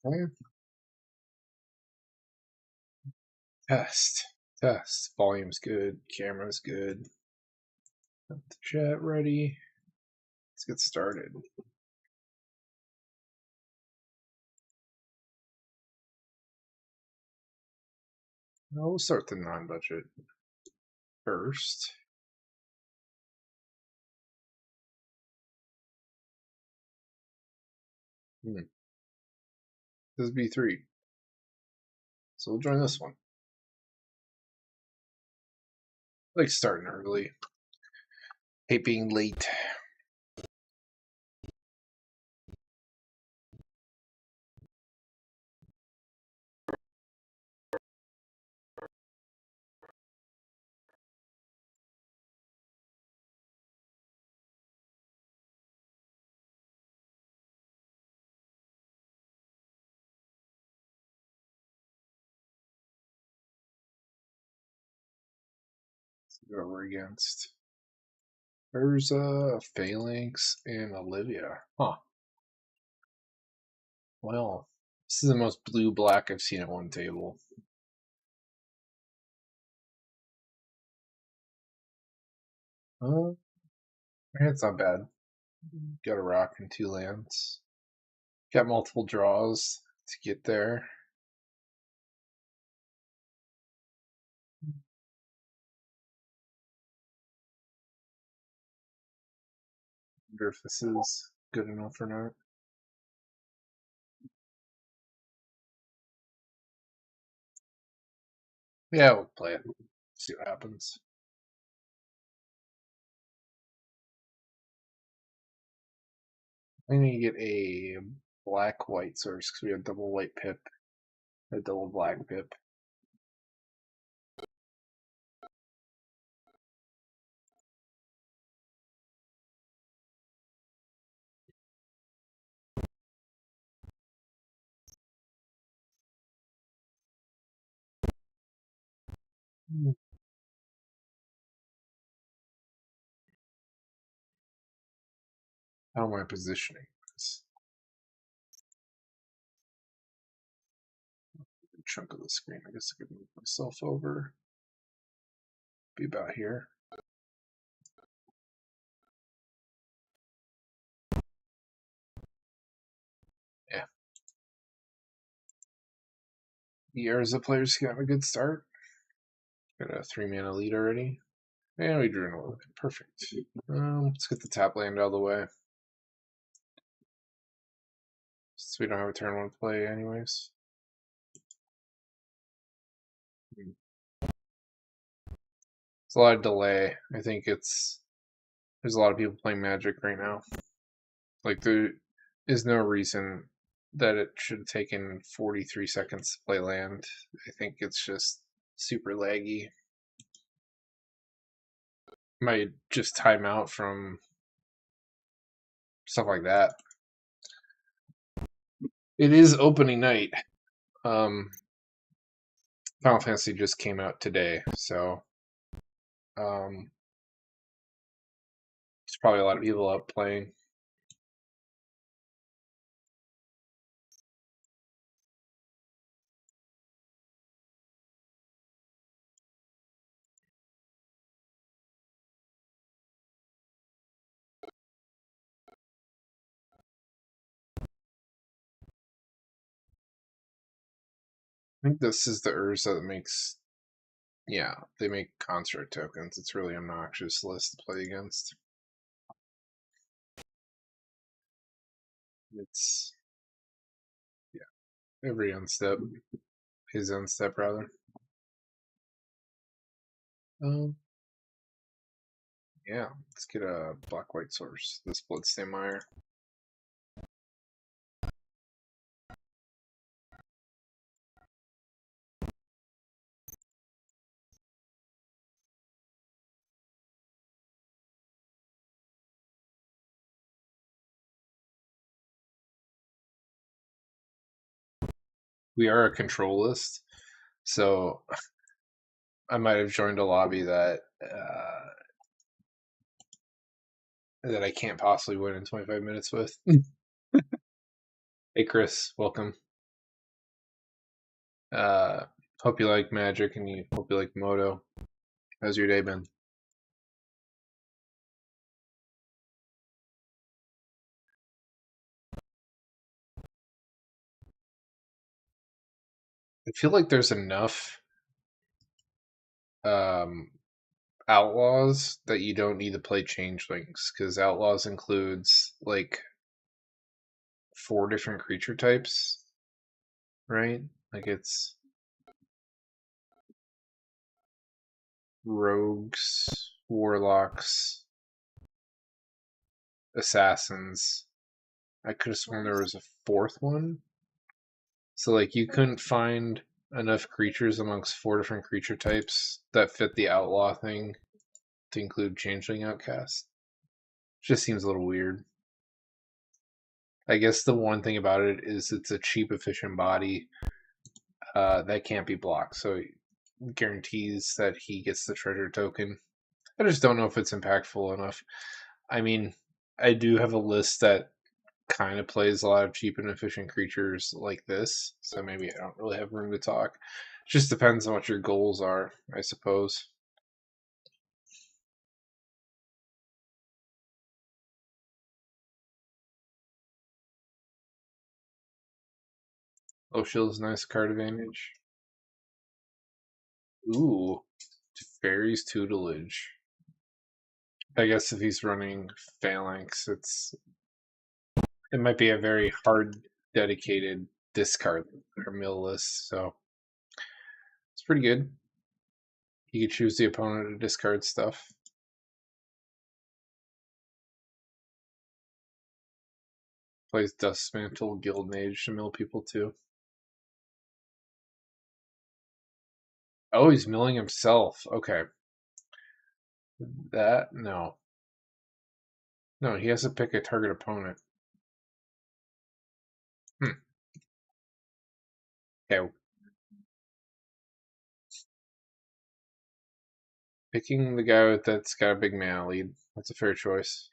Okay. Test. Volume's good. Camera's good. Got the chat ready. Let's get started. We'll start the non-budget first. This is B3. So we'll join this one. I like starting early. Hate being late. Let's go over against Urza, Phalanx, and Olivia. Huh. Well, this is the most blue-black I've seen at one table. It's not bad. Got a rock and 2 lands. Got multiple draws to get there. Wonder if this is good enough or not. Yeah, we'll play it. See what happens. I'm gonna get a black-white source because we have double white pip, a double black pip. How am I positioning this? A chunk of the screen. I guess I could move myself over. Be about here. Yeah. The Urza players can have a good start. Got a 3-mana lead already. And we drew an 11. Perfect. Let's get the tap land out of the way. Since we don't have a turn 1 play anyways. It's a lot of delay. I think there's a lot of people playing Magic right now. Like there is no reason that it should have taken 43 seconds to play land. I think it's just super laggy. Might just time out from stuff like that. It is opening night. Final Fantasy just came out today, so there's probably a lot of people out playing. I think this is the Urza that makes, yeah, they make construct tokens. It's really obnoxious list to play against. It's, yeah, every unstep, his unstep rather. Yeah, let's get a black-white source. This Bloodstain Mire. We are a control list, so I might have joined a lobby that that I can't possibly win in 25 minutes with. Hey Chris, welcome. Uh, hope you like Magic and you hope you like Moto. How's your day been? I feel like there's enough um, Outlaws that you don't need to play Changelings because Outlaws includes like 4 different creature types, right? Like it's rogues, warlocks, assassins. I could have sworn there was a 4th one. So like you couldn't find enough creatures amongst 4 different creature types that fit the outlaw thing to include Changeling Outcast. Just seems a little weird. I guess the one thing about it is it's a cheap, efficient body that can't be blocked, so it guarantees that he gets the treasure token. I just don't know if it's impactful enough. I mean, I do have a list that kind of plays a lot of cheap and efficient creatures like this, so maybe I don't really have room to talk. It just depends on what your goals are, I suppose. Oshil's nice card advantage. Ooh, Fairy's Tutelage. I guess if he's running Phalanx, it might be a very hard dedicated discard or mill list, so it's pretty good. You could choose the opponent to discard stuff. Plays Dustmantle, Guild Mage to mill people too. Oh, he's milling himself. Okay. That no. No, he has to pick a target opponent. Hmm. Okay. Picking the guy that's got a big mana lead. That's a fair choice.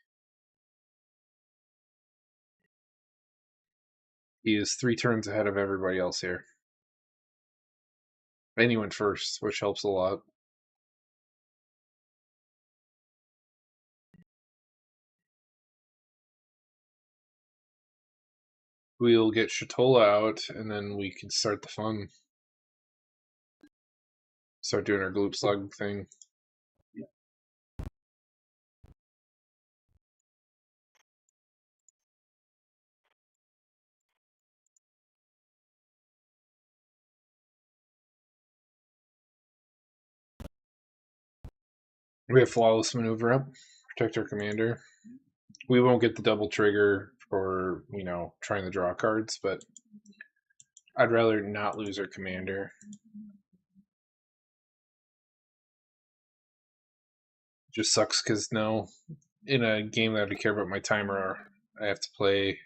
He is 3 turns ahead of everybody else here. And he went first, which helps a lot. We'll get Shatola out, and then we can start the fun. Start doing our gloop slug thing. We have flawless maneuver up, protect our commander. We won't get the double trigger for trying to draw cards, but I'd rather not lose our commander. Just sucks because now in a game that I care about my timer, I have to play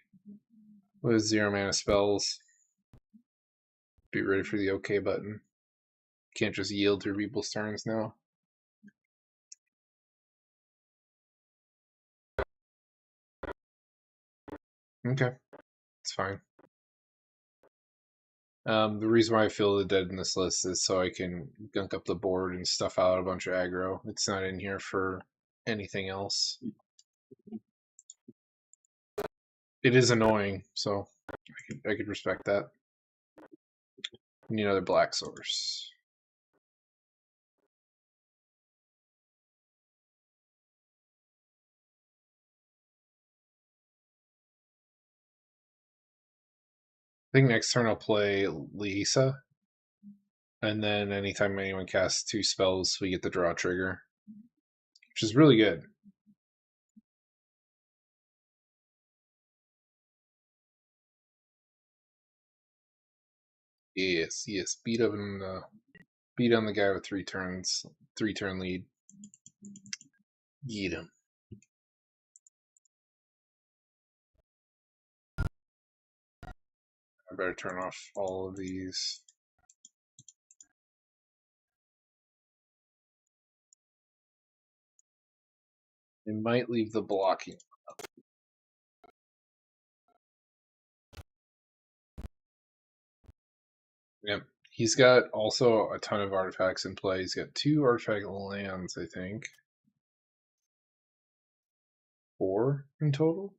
with 0 mana spells. Be ready for the OK button. Can't just yield through people's turns now. Okay, it's fine. The reason why I feel the dead in this list is so I can gunk up the board and stuff out a bunch of aggro. It's not in here for anything else. It is annoying, so I could respect that. Need another black source. I think next turn I'll play Lisa, and then anytime anyone casts 2 spells, we get the draw trigger, which is really good. Yes, yes, beat on the guy with 3 turns, 3-turn lead. Get him. I better turn off all of these. They might leave the blocking. Yep, He's got also a ton of artifacts in play. He's got 2 artifact lands, I think. 4 in total.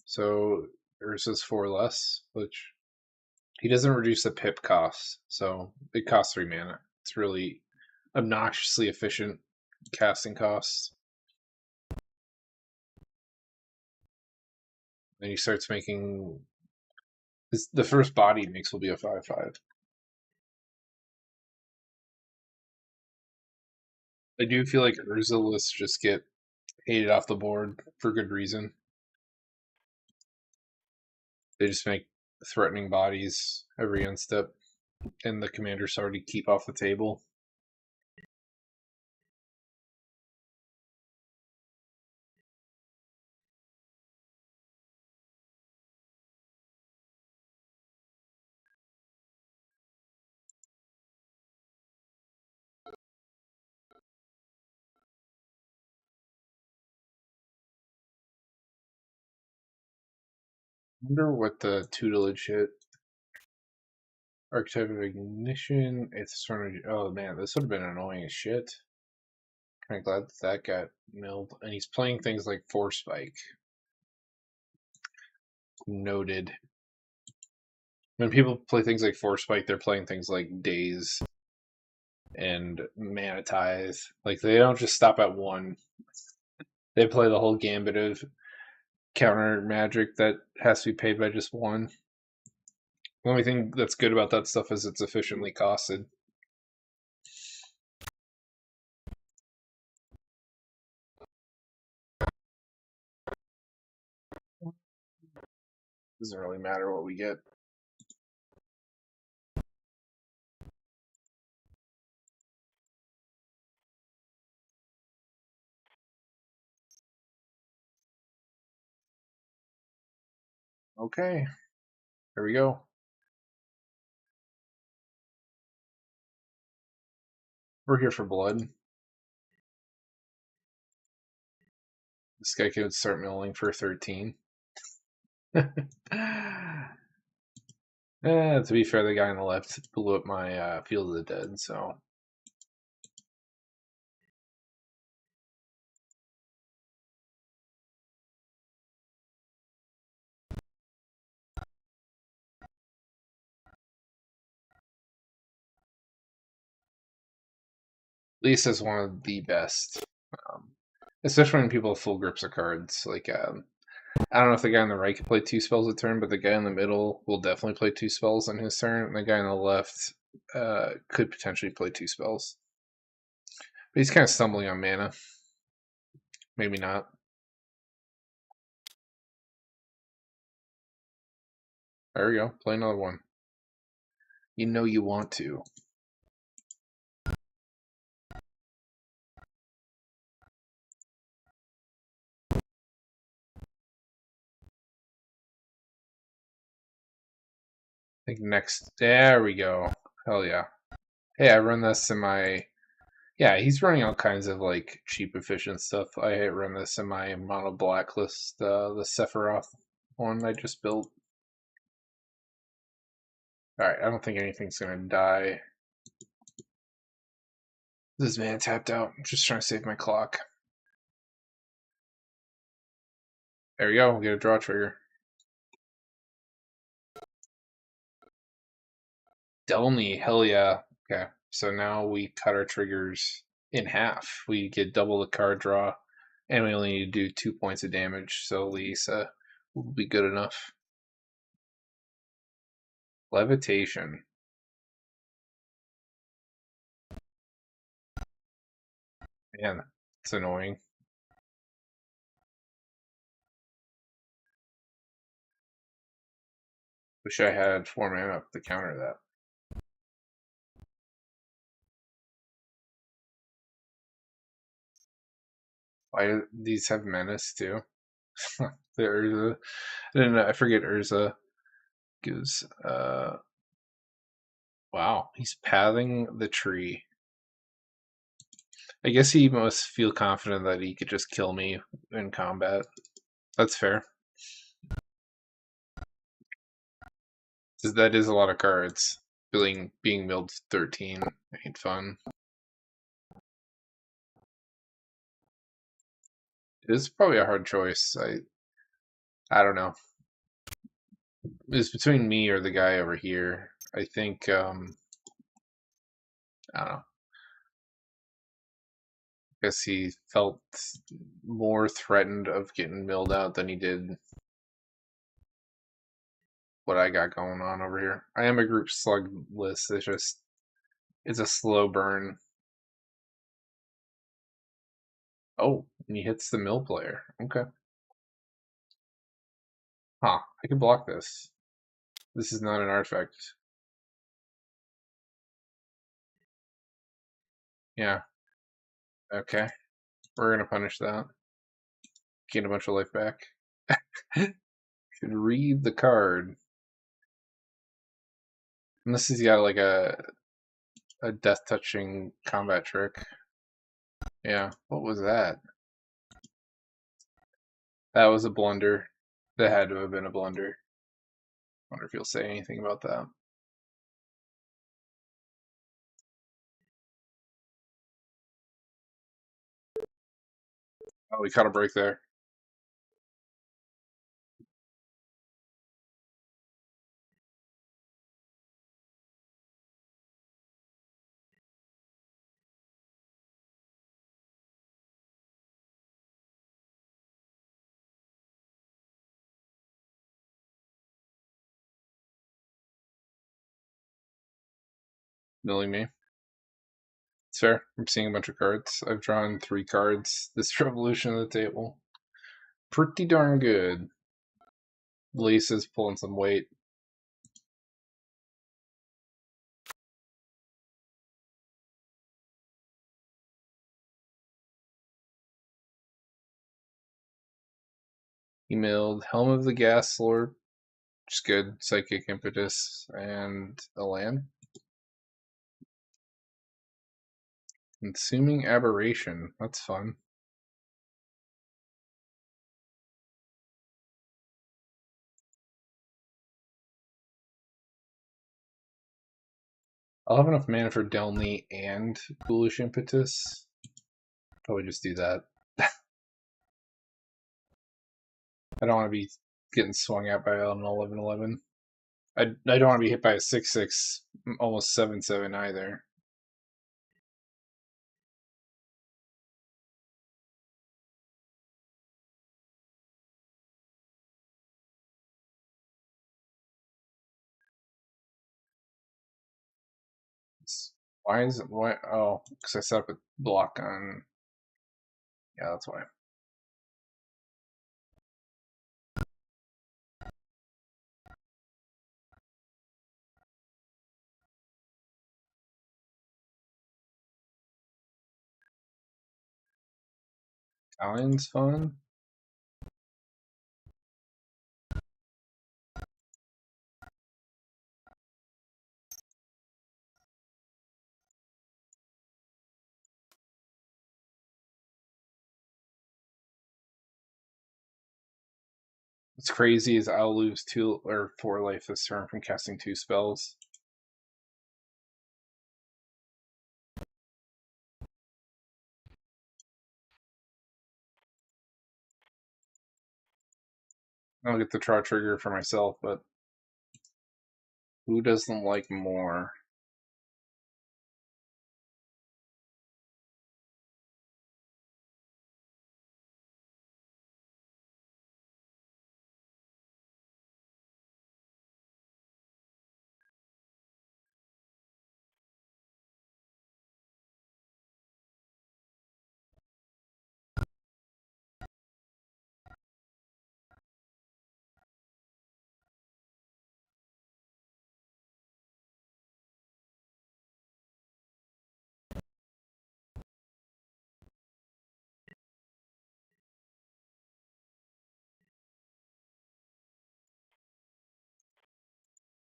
So Urza's 4 less, which he doesn't reduce the pip cost, so it costs 3 mana. It's really obnoxiously efficient casting costs. Then he starts making the first body he makes will be a 5/5. I do feel like Urza lists just get hated off the board for good reason. They just make threatening bodies every end step, and the commanders already keep off the table. I wonder what the tutelage hit. Archetype of Ignition. It's sort of. Oh man, this would have been annoying as shit. I'm glad that got milled. And he's playing things like Force Spike. Noted. When people play things like Force Spike, they're playing things like Daze and Manitize. Like, they don't just stop at one. They play the whole gambit of counter magic that has to be paid by just one. The only thing that's good about that stuff is it's efficiently costed. Doesn't really matter what we get. Okay, here we go. We're here for blood. This guy could start milling for 13. To be fair, the guy on the left blew up my Field of the Dead, so. Lisa's one of the best. Um, Especially when people have full grips of cards. Like, I don't know if the guy on the right can play 2 spells a turn, but the guy in the middle will definitely play 2 spells on his turn, and the guy on the left could potentially play 2 spells. But he's kind of stumbling on mana. Maybe not. There we go. Play another one. You know you want to. I think next. There we go. Hell yeah. Hey, I run this in my. Yeah, he's running all kinds of like cheap, efficient stuff. I run this in my mono blacklist, the Sephiroth one I just built. Alright, I don't think anything's gonna die. This man tapped out. I'm just trying to save my clock. There we go. We'll get a draw trigger. Delny, hell yeah. Okay, so now we cut our triggers in half. We get double the card draw, and we only need to do 2 points of damage, so Lisa will be good enough. Levitation. Man, it's annoying. Wish I had 4 mana up to counter that. Why do these have menace too? The Urza. I don't know. I forget Urza gives. Wow, he's pathing the tree. I guess he must feel confident that he could just kill me in combat. That's fair. That is a lot of cards. being milled 13 ain't fun. It's probably a hard choice. I don't know. It's between me or the guy over here. I think I don't know. I guess he felt more threatened of getting milled out than he did what I got going on over here. I am a group slug list. It's a slow burn. Oh, and he hits the mill player. Okay. Huh. I can block this. This is not an artifact. Yeah. Okay. We're gonna punish that. Gain a bunch of life back. Should read the card. Unless he's got like a death touching combat trick. Yeah. What was that? That was a blunder. That had to have been a blunder. Wonder if he'll say anything about that. Oh, we caught a break there. Milling me. It's fair. I'm seeing a bunch of cards. I've drawn 3 cards this revolution of the table. Pretty darn good. Lace is pulling some weight. He milled Helm of the Gas Lord, which is good. Psychic Impetus, and a land. Consuming Aberration. That's fun. I'll have enough mana for Delney and Foolish Impetus. Probably just do that. I don't want to be getting swung at by an 11/11. I don't want to be hit by a 6/6, almost 7/7 either. Why is it? Why? Oh, because I set up a block on. Yeah, that's why. Italian's fun. What's crazy is I'll lose 2 or 4 life this turn from casting 2 spells. I'll get the draw trigger for myself, but who doesn't like more?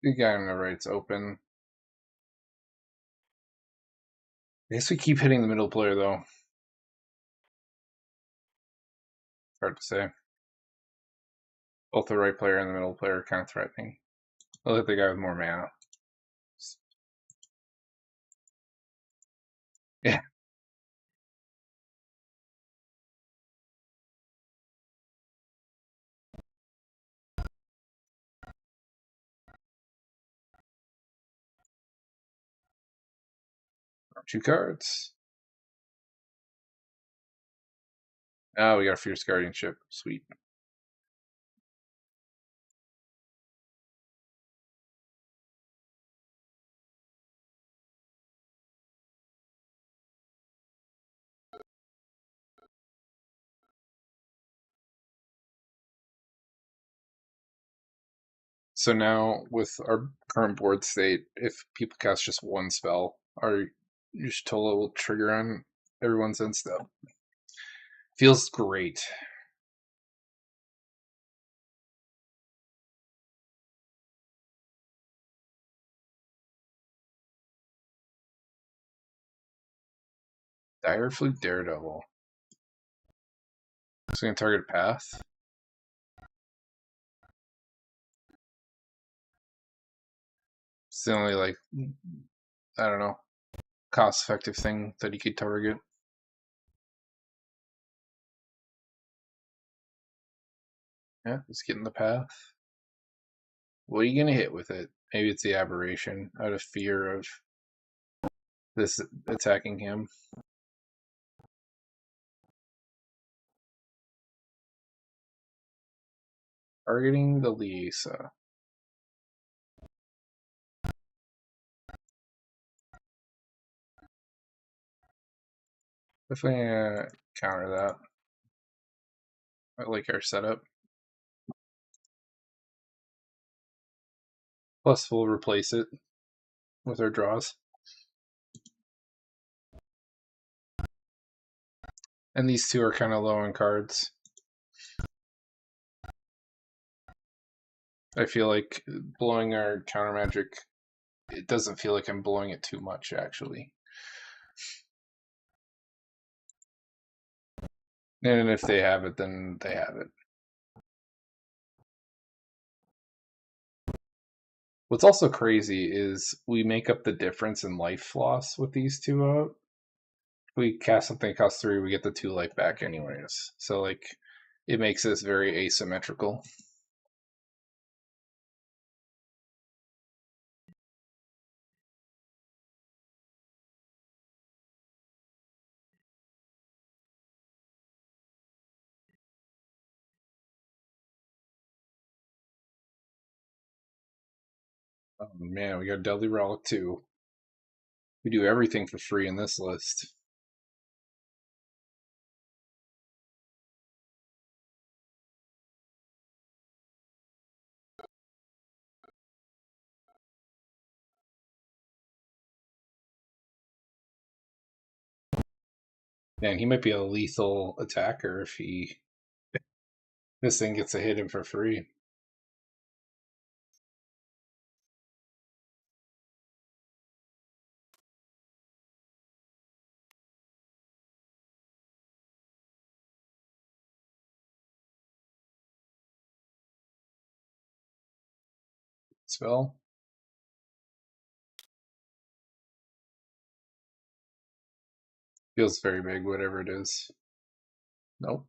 The guy on the right's open. I guess we keep hitting the middle player though. Hard to say. Both the right player and the middle player are kind of threatening. I'll hit the guy with more mana. 2 cards. Oh, we got a Fierce Guardianship. Sweet. So now, with our current board state, if people cast just one spell, our Y'shtola will trigger on everyone's insta. Feels great. Direfleet Daredevil. It's going to target path. It's the only, like, I don't know, cost-effective thing that he could target. Yeah, let's get in the path. What are you going to hit with it? Maybe it's the Aberration out of fear of this attacking him. Targeting the Liesa. Definitely counter that. I like our setup. Plus, we'll replace it with our draws. And these two are kind of low in cards. I feel like blowing our counter magic, it doesn't feel like I'm blowing it too much, actually. And if they have it, then they have it. What's also crazy is we make up the difference in life loss with these two out. If we cast something that costs 3, we get the 2 life back anyways. So, like, it makes this very asymmetrical. Oh man, we got Deadly Relic too. We do everything for free in this list. Man, he might be a lethal attacker if this thing gets to hit him for free. Spell. Feels very big, whatever it is. Nope.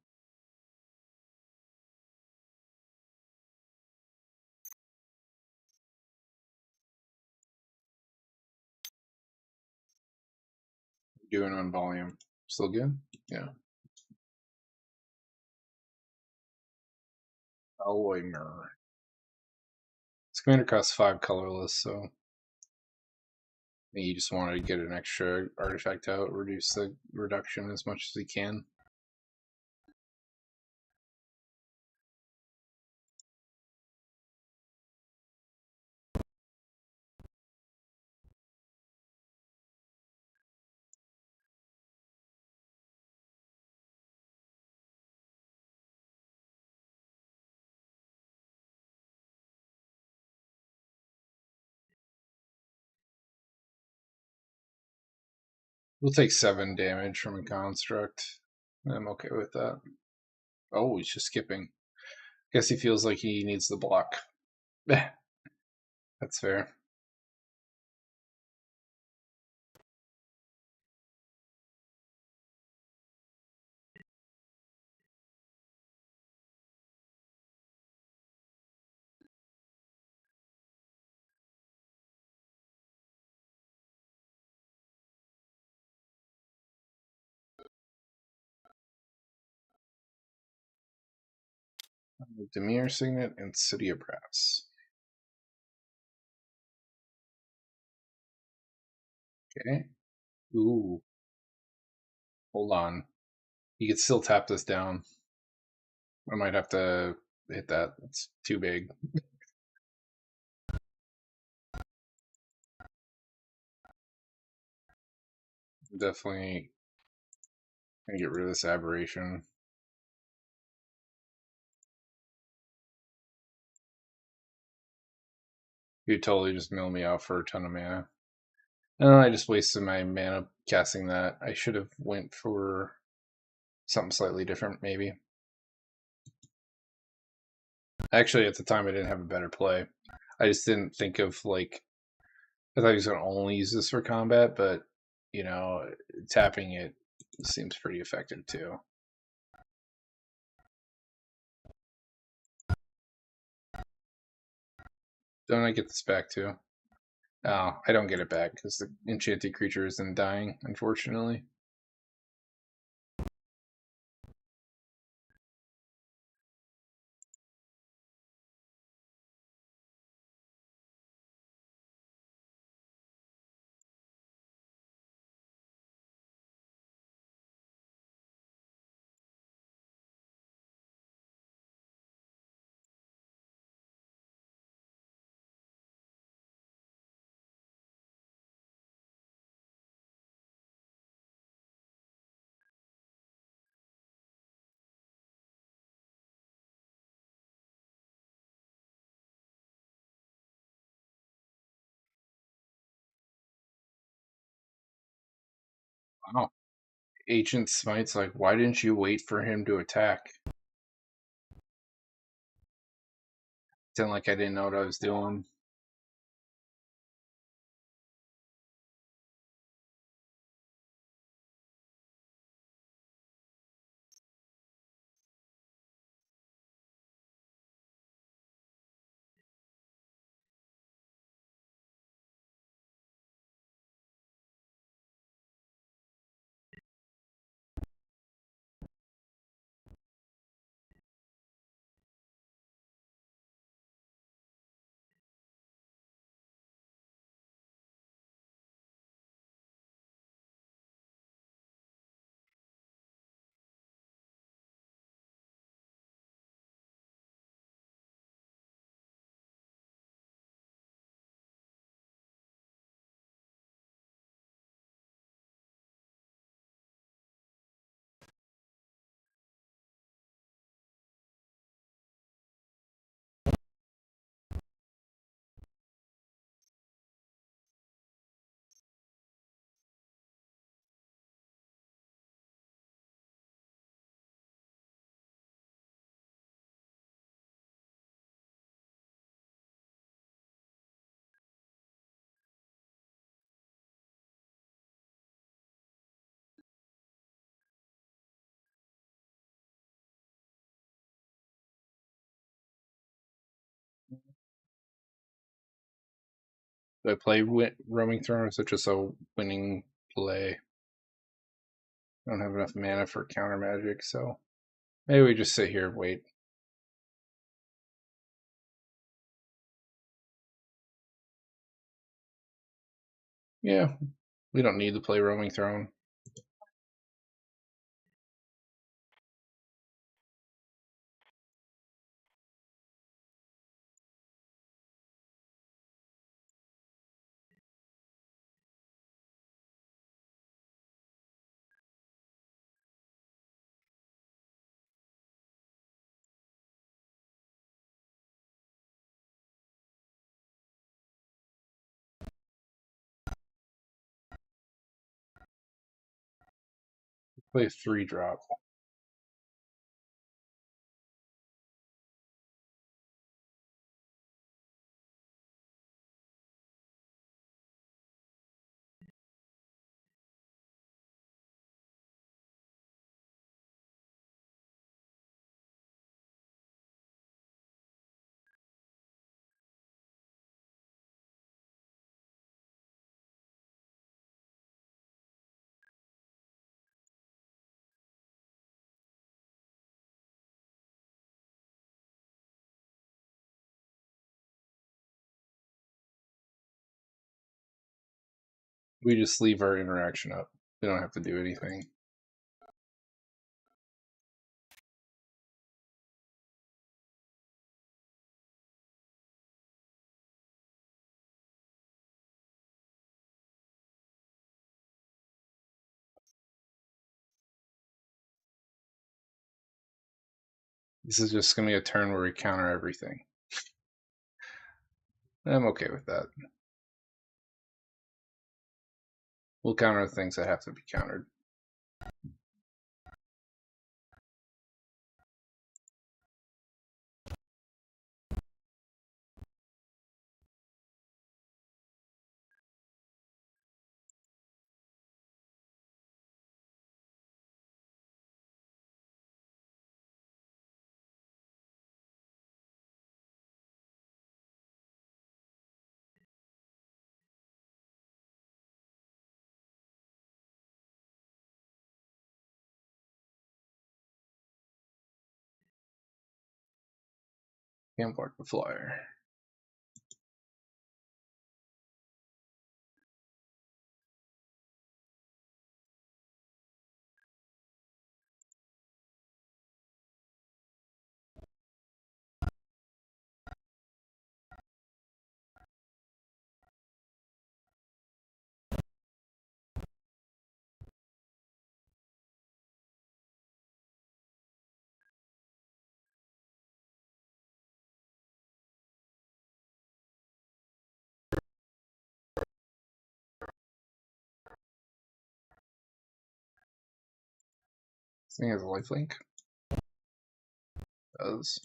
Doing on volume. Still good? Yeah. Alloy Mirror. This commander costs 5 colorless, so I think you just want to get an extra artifact out, reduce the reduction as much as you can. We'll take 7 damage from a construct. I'm okay with that. Oh, he's just skipping. Guess he feels like he needs the block. That's fair. Demir Signet and City of Brass. Okay. Ooh. Hold on. You could still tap this down. I might have to hit that. It's too big. Definitely gonna get rid of this aberration. You totally just mill me out for a ton of mana. I just wasted my mana casting that. I should have went for something slightly different, maybe. Actually, at the time, I didn't have a better play. I just didn't think of like I thought he was going to only use this for combat, but you know, tapping it seems pretty effective too. Don't I get this back too? Oh, I don't get it back because the enchanted creature isn't dying, unfortunately. Wow. Ancient Smite's like, why didn't you wait for him to attack? Pretend like I didn't know what I was doing. Do I play Roaming Throne or is it just a winning play? I don't have enough mana for counter magic, so maybe we just sit here and wait. Yeah, we don't need to play Roaming Throne. Play a 3-drop. We just leave our interaction up. We don't have to do anything. This is just going to be a turn where we counter everything. I'm okay with that. We'll counter things that have to be countered. Can't block the flyer. This thing has a lifelink. Does.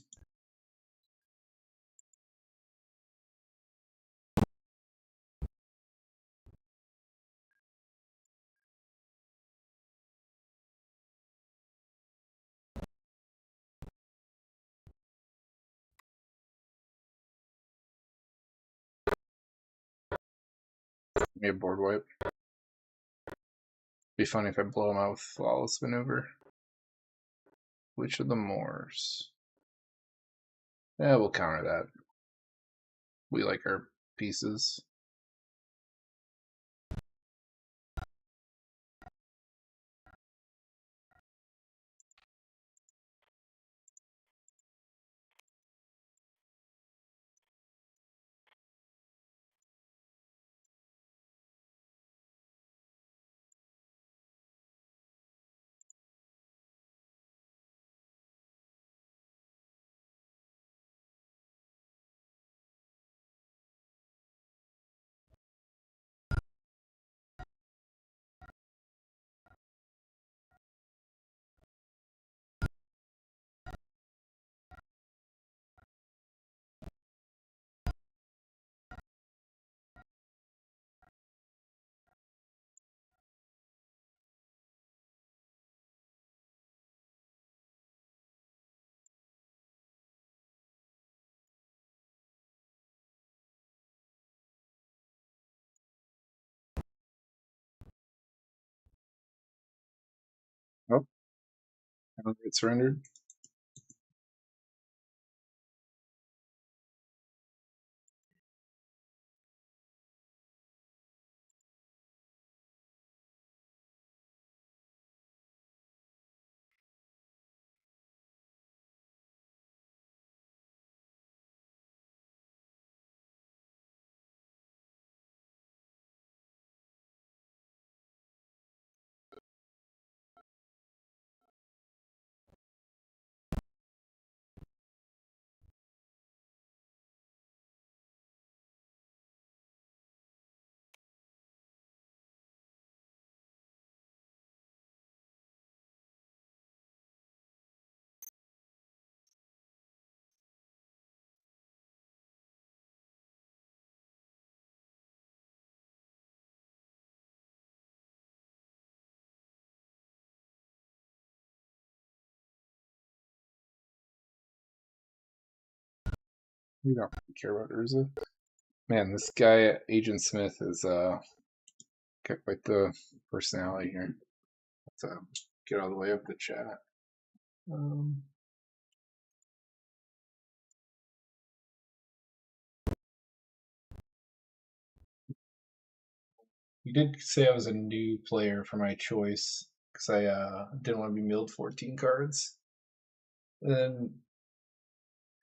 Give me a board wipe. Be funny if I blow him out with flawless maneuver. Which of the Moors? Yeah, we'll counter that. We like our pieces. Oh, I don't get surrendered. We don't really care about Urza. Man, this guy, Agent Smith, is got quite the personality here. Let's get all the way up the chat. Um, You did say I was a new player for my choice because I didn't want to be milled 14 cards. And then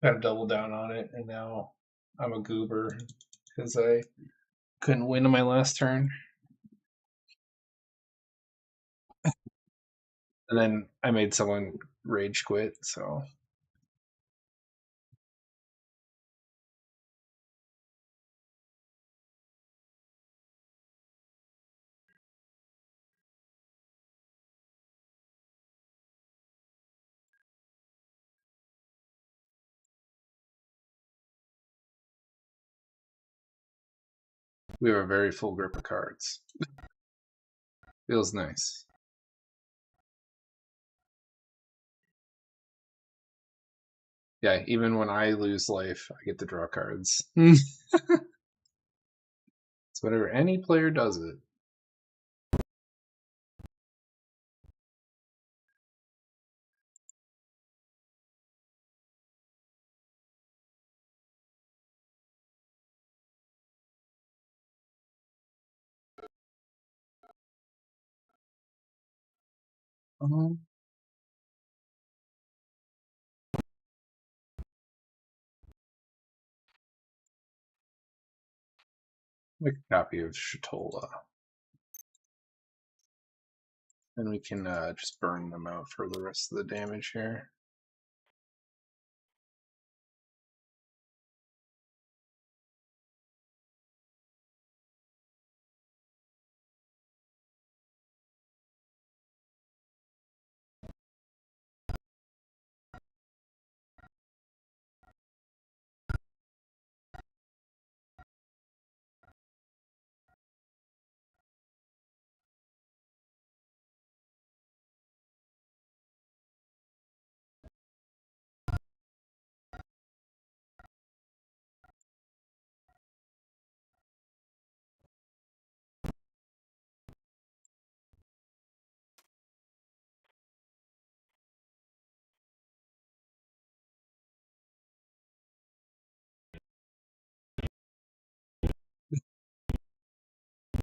kind of doubled down on it, and now I'm a goober because I couldn't win on my last turn. And then I made someone rage quit, so we have a very full grip of cards. Feels nice. Yeah, even when I lose life, I get to draw cards. It's whenever any player does it. Um, make a copy of Shatola, and we can just burn them out for the rest of the damage here.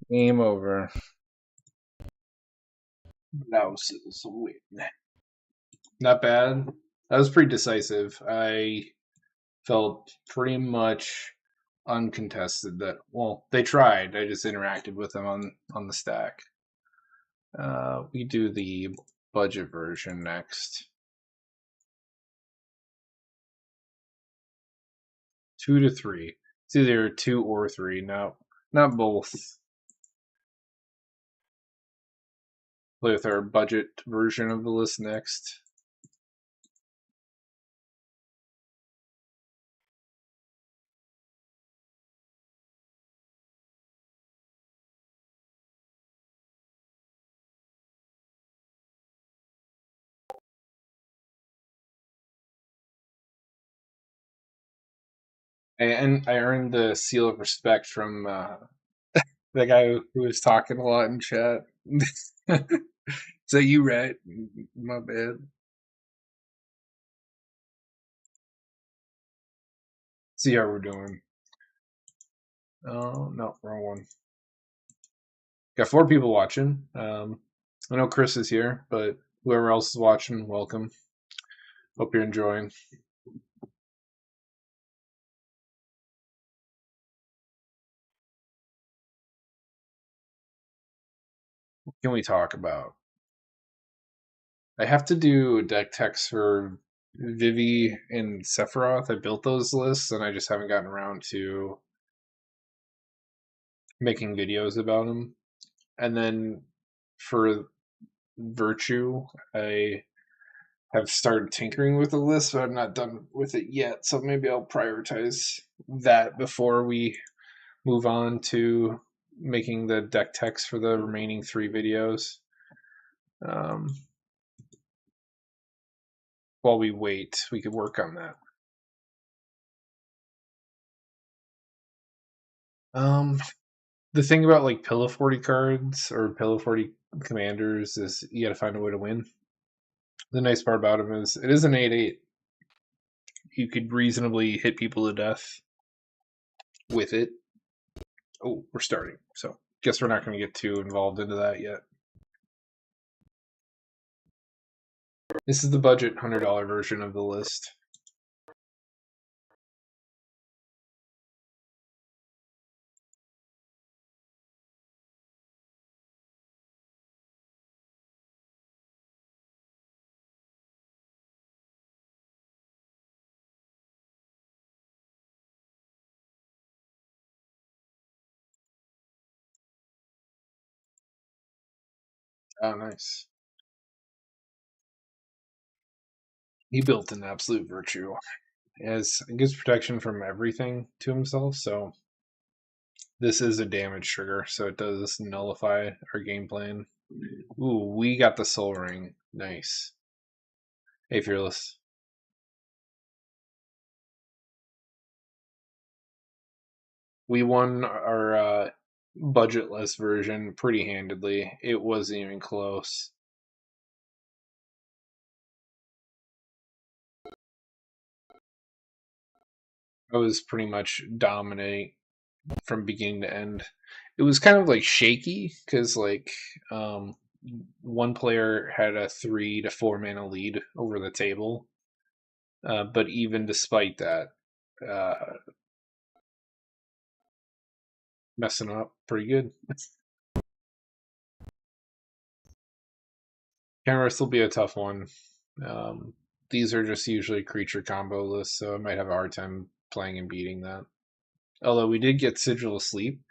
Game over. Louses win. Not bad. That was pretty decisive. I felt pretty much uncontested that, well, they tried. I just interacted with them on the stack. We do the budget version next. 2 to 3. It's either 2 or 3. No, not both. Play with our budget version of the list next. And I earned the seal of respect from the guy who was talking a lot in chat. So you right? My bad. See how we're doing. Oh no, wrong one. Got 4 people watching. I know Chris is here, but whoever else is watching, welcome. Hope you're enjoying. What can we talk about? I have to do deck text for Vivi and Sephiroth. I built those lists, and I just haven't gotten around to making videos about them. And then for Virtue, I have started tinkering with the list, but I'm not done with it yet. So maybe I'll prioritize that before we move on to making the deck text for the remaining 3 videos. While we wait, we could work on that. The thing about like Pillow 40 cards or Pillow 40 commanders is you got to find a way to win. The nice part about them is it is an 8/8. You could reasonably hit people to death with it. Oh, we're starting. So guess we're not going to get too involved into that yet. This is the budget $100 version of the list. Oh, nice. He built an absolute virtue. It gives protection from everything to himself, so this is a damage trigger, so it does nullify our game plan. Ooh, we got the soul ring. Nice. Hey, Fearless. We won our budgetless version pretty handedly. It wasn't even close. I was pretty much dominate from beginning to end. It was kind of like shaky because um, one player had a 3 to 4 mana lead over the table, but even despite that, uh, messing up pretty good. Camera will be a tough one. Um, these are just usually creature combo lists, so I might have a hard time playing and beating that. Although we did get Sigil of Sleep,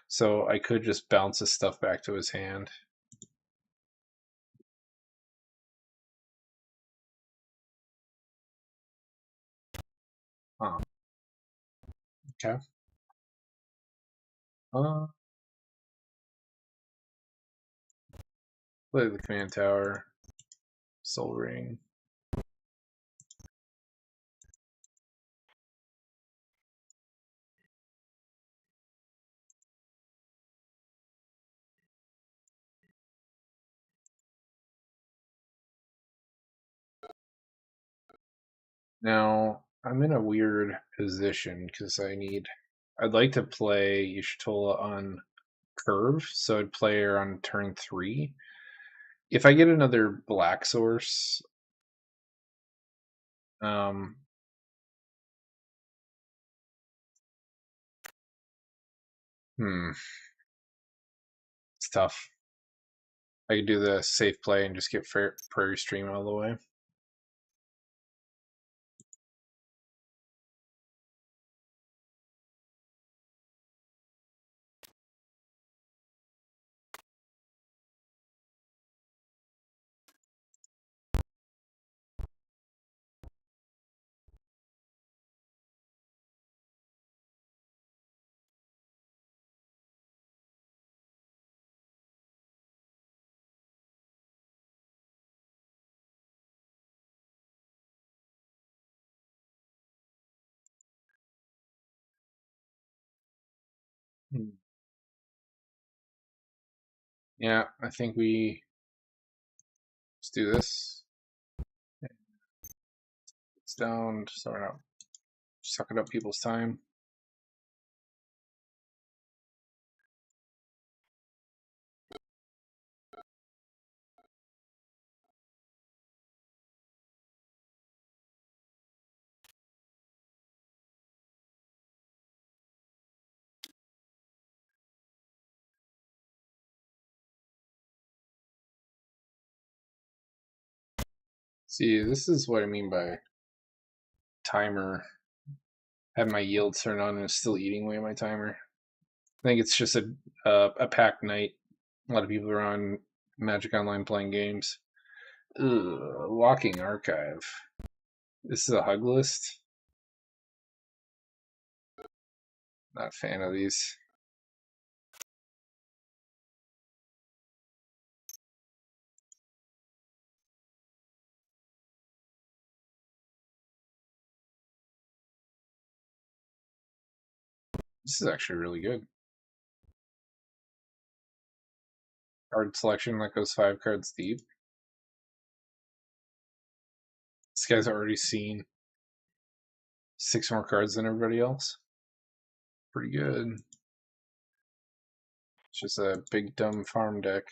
so I could just bounce his stuff back to his hand. Huh. Okay. Uh, Play the command tower, Soul Ring. Now I'm in a weird position because I'd like to play Y'shtola on curve, so I'd play her on turn 3. If I get another black source, um, hmm, it's tough. I could do the safe play and just get Prairie Stream out of the way. Hmm. Yeah, I think let's do this. It's down, so we're not sucking up people's time. See, this is what I mean by timer. Have my yields turned on and it's still eating away my timer. I think it's just a packed night. A lot of people are on Magic Online playing games. Ugh, Walking Archive. This is a hug list. Not a fan of these. This is actually really good. Card selection that goes 5 cards deep. This guy's already seen 6 more cards than everybody else. Pretty good. It's just a big dumb farm deck.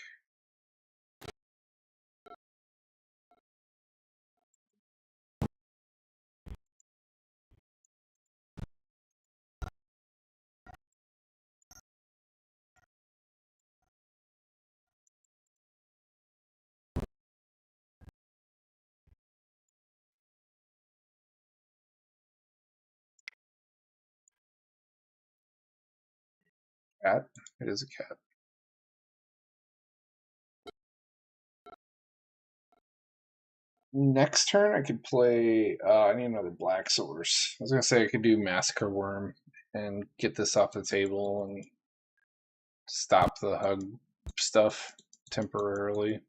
Cat? It is a cat. Next turn, I could play. I need another black source. I was gonna say I could do Massacre Worm and get this off the table and stop the hug stuff temporarily.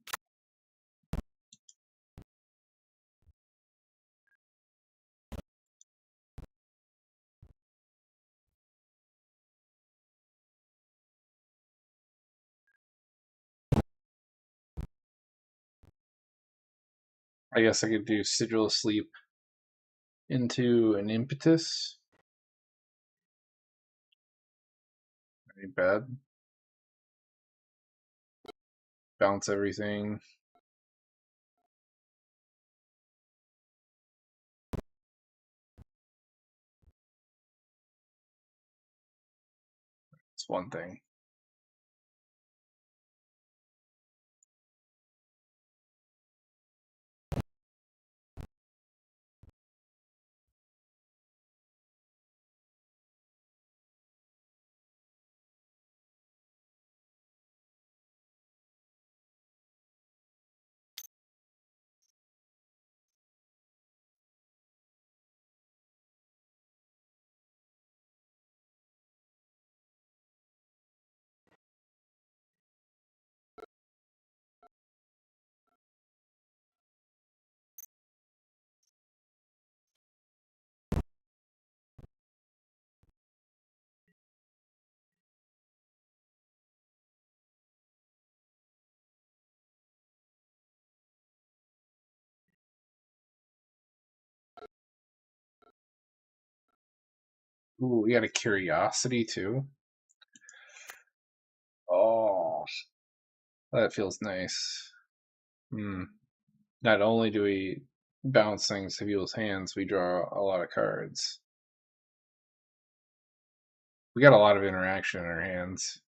I guess I could do Sigil of Sleep into an Impetus. Any bad? Bounce everything. It's one thing. Ooh, we got a Curiosity too. Oh, that feels nice. Hmm. Not only do we bounce things to people's hands, we draw a lot of cards. We got a lot of interaction in our hands.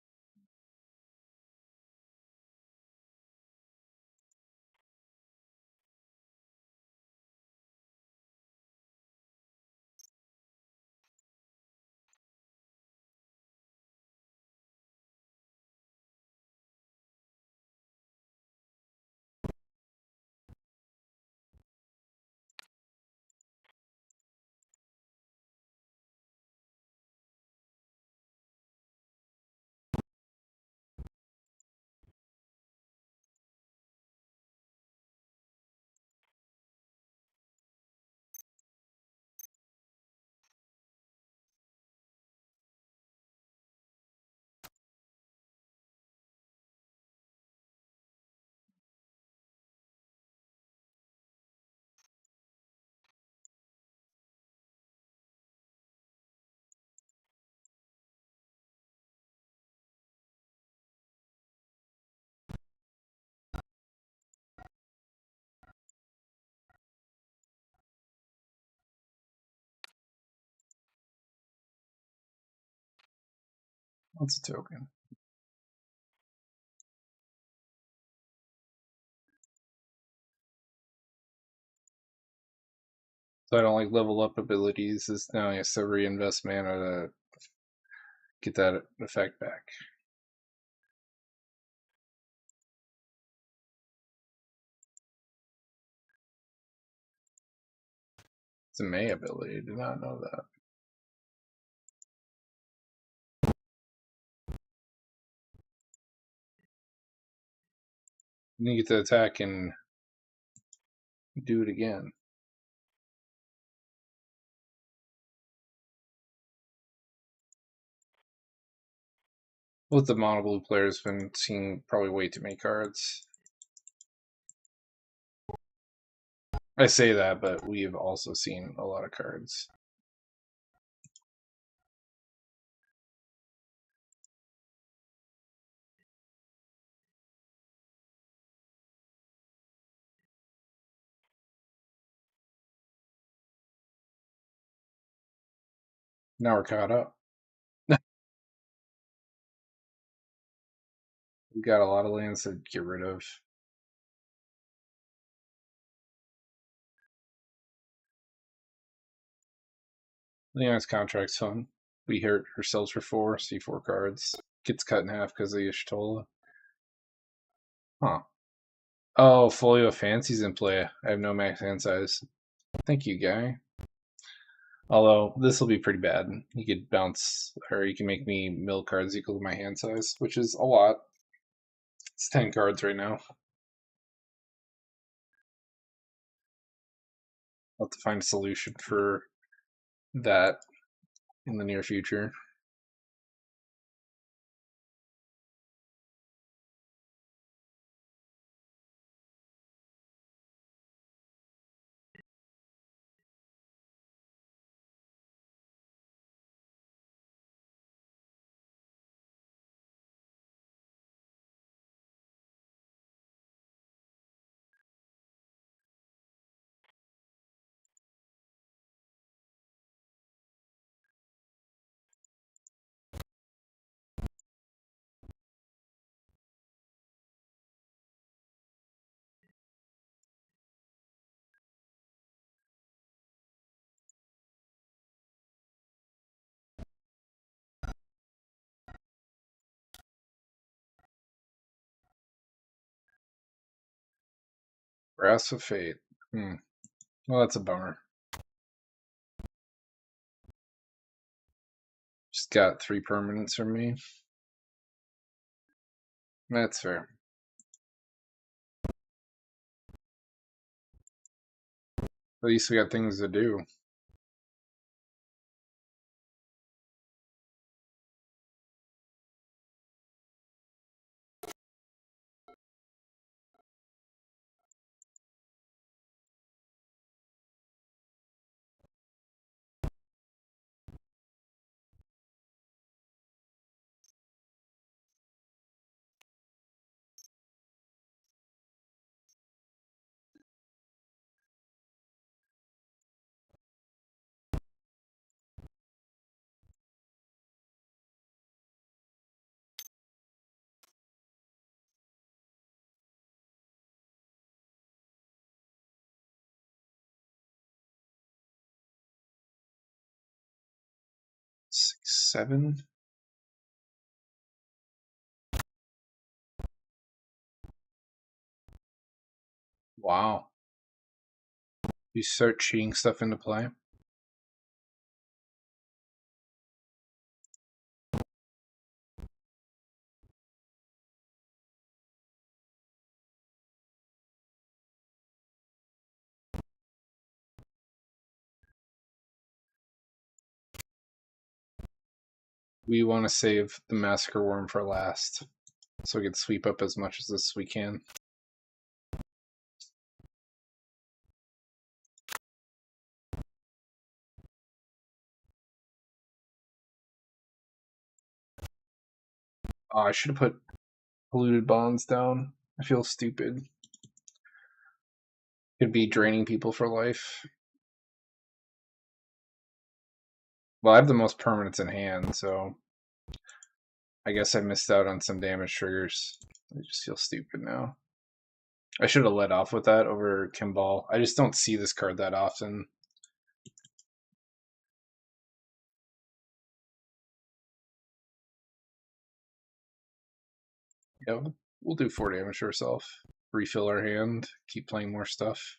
What's a token? So I don't like level up abilities. Is now I have to reinvest mana to get that effect back. It's a May ability. I did not know that. You get to attack and do it again. With the mono blue players, been seeing probably way too many cards. I say that, but we have also seen a lot of cards. Now we're caught up. We got a lot of lands to get rid of. Leon's contract's fun. We hurt ourselves for 4, see 4 cards. Gets cut in half because of the Ishtola. Huh. Oh, Folio Fancy's in play. I have no max hand size. Thank you, guy. Although, this will be pretty bad. You could bounce, or you can make me mill cards equal to my hand size, which is a lot. It's 10 cards right now. I'll have to find a solution for that in the near future. Grasp of Fate. Well, that's a bummer. Just got 3 permanents from me. That's fair. At least we got things to do. Six, 7. Wow. You start cheating stuff into play. We want to save the Massacre Worm for last, so we can sweep up as much of this as we can. Oh, I should have put polluted bonds down. I feel stupid. Could be draining people for life. Well, I have the most permanents in hand, so I guess I missed out on some damage triggers. I just feel stupid now. I should have let off with that over Kimball. I just don't see this card that often. Yeah, we'll do 4 damage to ourselves. Refill our hand, keep playing more stuff.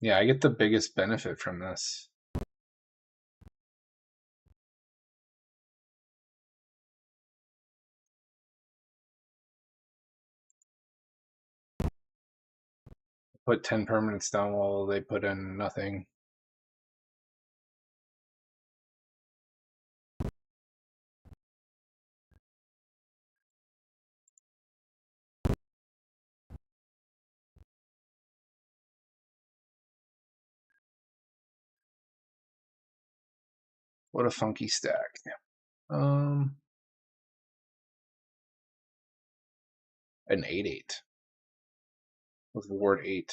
Yeah, I get the biggest benefit from this. Put 10 permanents down while they put in nothing. What a funky stack. An 8/8. with Ward 8.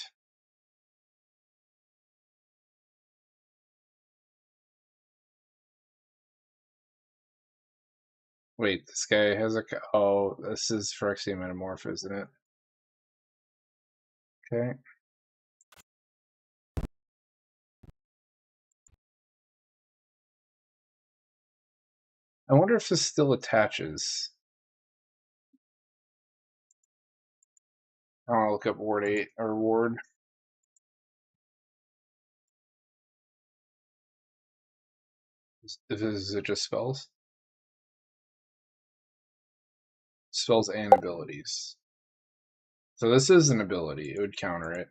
Wait, this guy has a. Oh, this is Phyrexian Metamorph, isn't it? Okay. I wonder if this still attaches. I want to look up Ward 8 or Ward. Is it just spells? Spells and abilities. So this is an ability. It would counter it.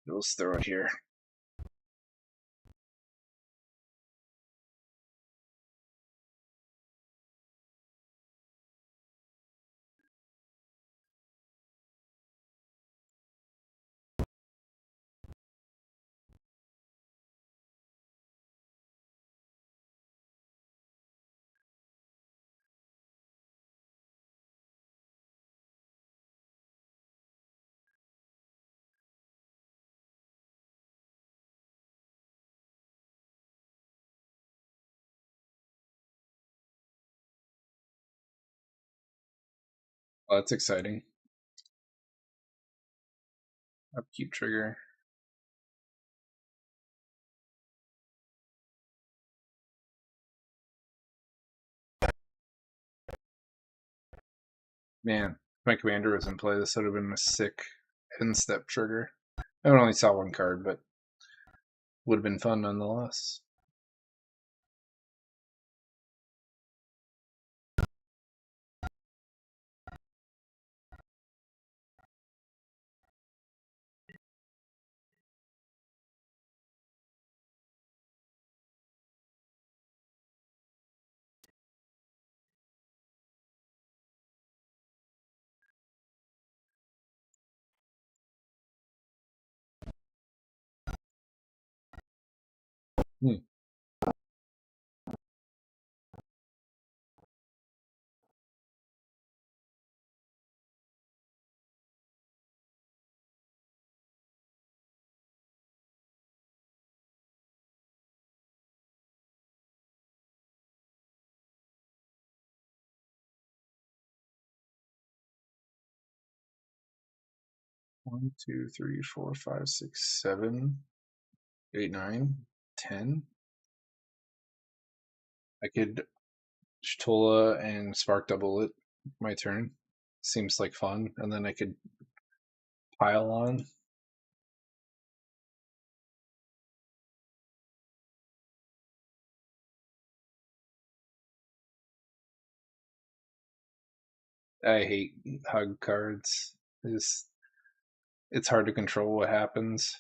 Let's throw it here. Oh, that's exciting. Upkeep trigger. Man, if my commander was in play, this would have been a sick end step trigger. I only saw one card, but would have been fun nonetheless. Hmm. One, two, three, four, five, six, 7, 8, 9, 10. I could Shtola and Spark double it my turn. Seems like fun. And then I could pile on. I hate hug cards. It's hard to control what happens.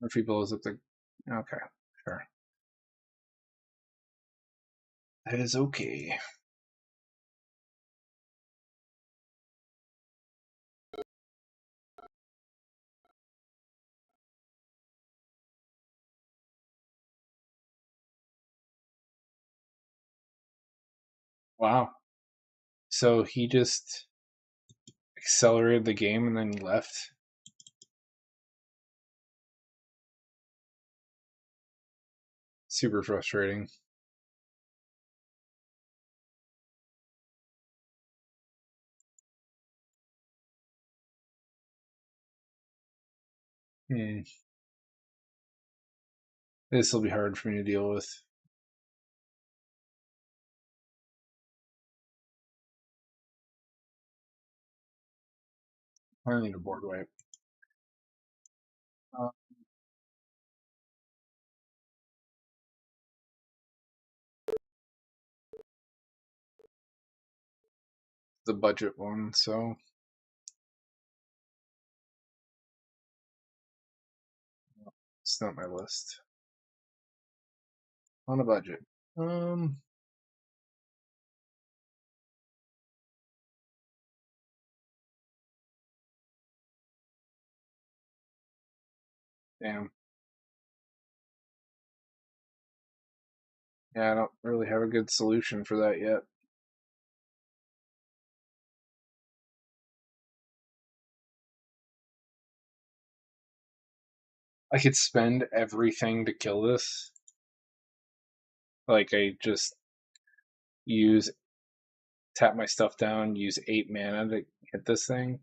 Murphy blows up the. Okay, sure. That is okay. Wow. So he just accelerated the game and then left. Super frustrating. Hmm. This will be hard for me to deal with. I need a board wipe. Uh, the budget one, so it's not my list. On a budget. Um, Damn. Yeah, I don't really have a good solution for that yet. I could spend everything to kill this. Like I just use tap my stuff down, use 8 mana to hit this thing.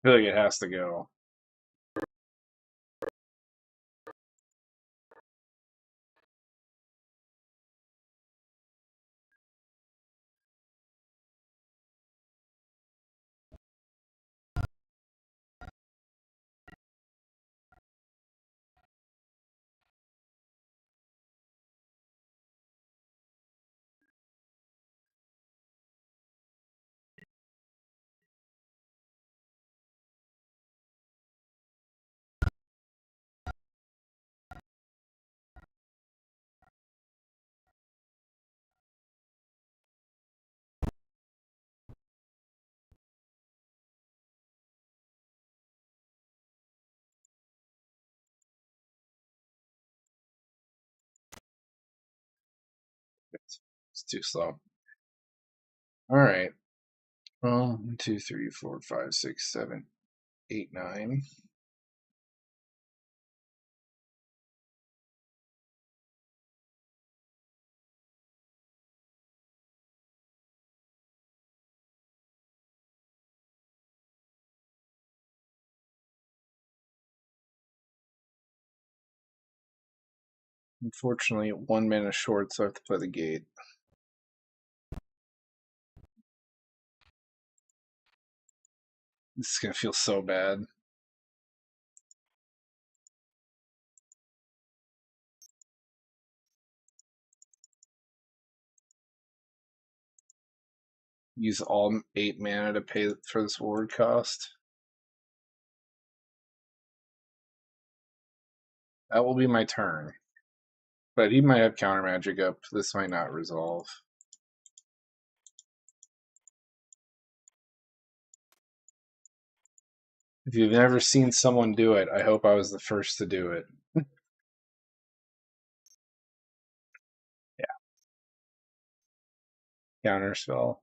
I feel like it has to go. It's too slow. All right. Well, 1, 2, 3, 4, 5, 6, 7, 8, 9. Unfortunately, 1 mana short, so I have to play the gate. This is gonna feel so bad. Use all 8 mana to pay for this ward cost. That will be my turn. But he might have counter magic up. This might not resolve. If you've never seen someone do it, I hope I was the first to do it. Yeah, counter spell.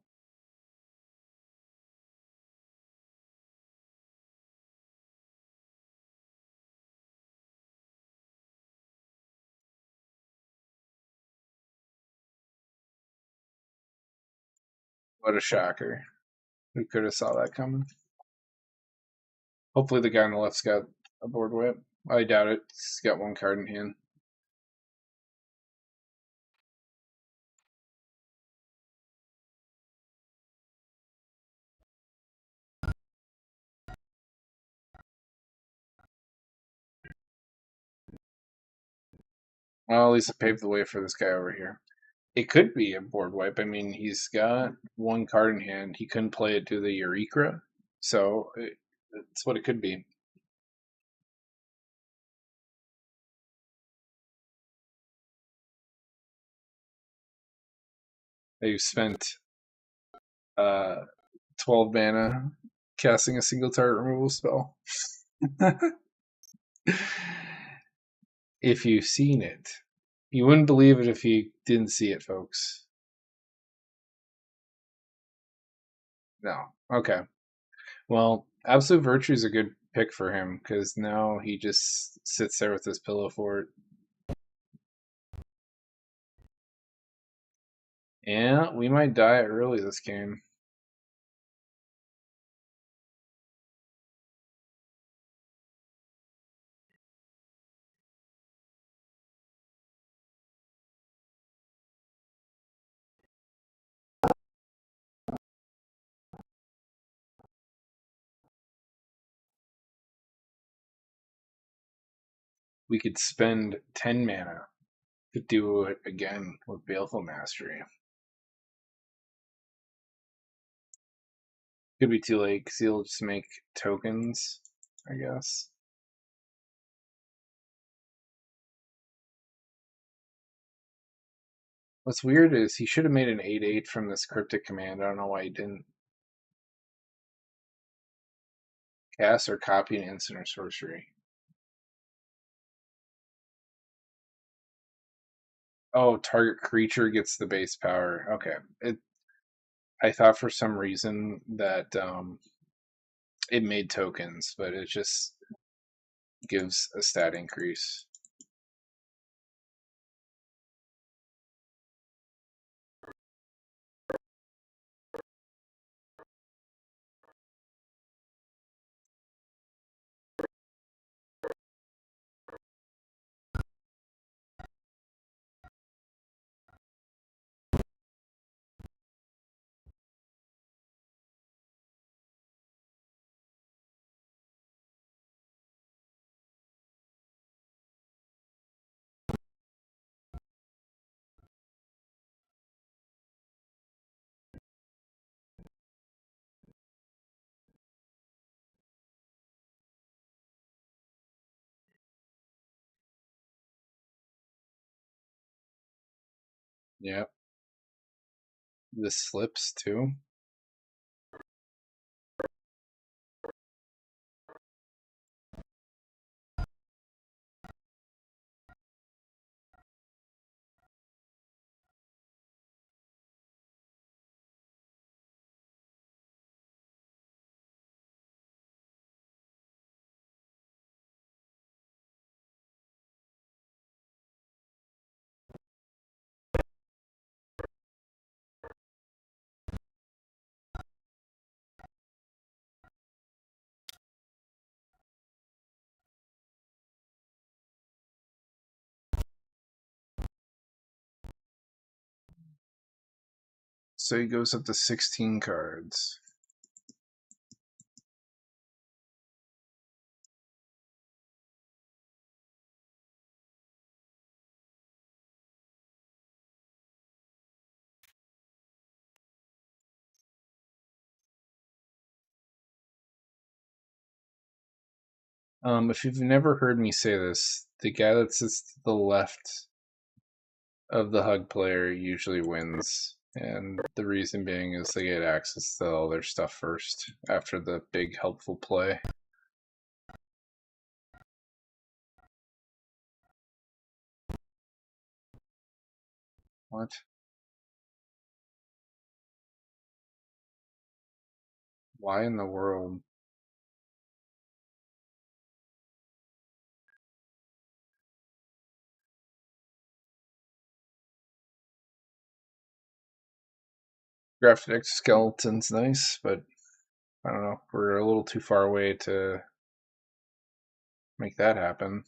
What a shocker. Who could have saw that coming? Hopefully the guy on the left's got a board whip. I doubt it. He's got 1 card in hand. Well, at least it paved the way for this guy over here. It could be a board wipe. I mean, he's got 1 card in hand. He couldn't play it to the Eureka, so it's what it could be. They've spent 12 mana casting a single target removal spell. If you've seen it, you wouldn't believe it if you didn't see it, folks. No. Okay. Well, Absolute Virtue is a good pick for him because now he just sits there with his pillow fort. Yeah, we might die early this game. we could spend 10 mana to do it again with Baleful Mastery. Could be too late because he'll just make tokens, I guess. What's weird is he should have made an 8/8 from this cryptic command. I don't know why he didn't. Cast or copy an instant or sorcery. Oh, target creature gets the base power. Okay. I thought for some reason that it made tokens, but it just gives a stat increase. Yep. This slips too. So he goes up to 16 cards. If you've never heard me say this, the guy that sits to the left of the hug player usually wins. And the reason being is they get access to all their stuff first after the big helpful play. What? Why in the world? Graphic Exoskeleton's nice, but I don't know. We're a little too far away to make that happen.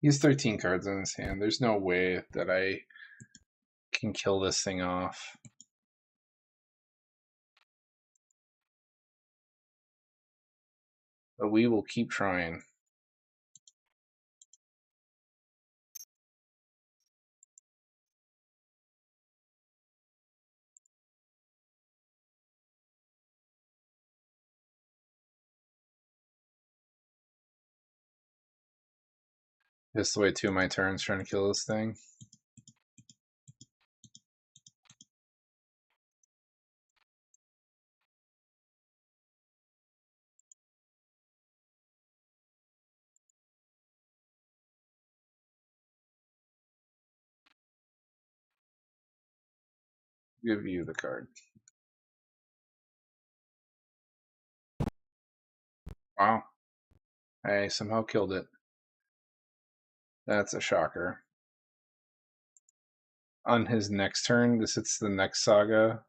He has 13 cards in his hand. There's no way that I can kill this thing off. But we will keep trying. Just the way 2 of my turns trying to kill this thing. Give you the card. Wow. I somehow killed it. That's a shocker. On his next turn, this hits the next saga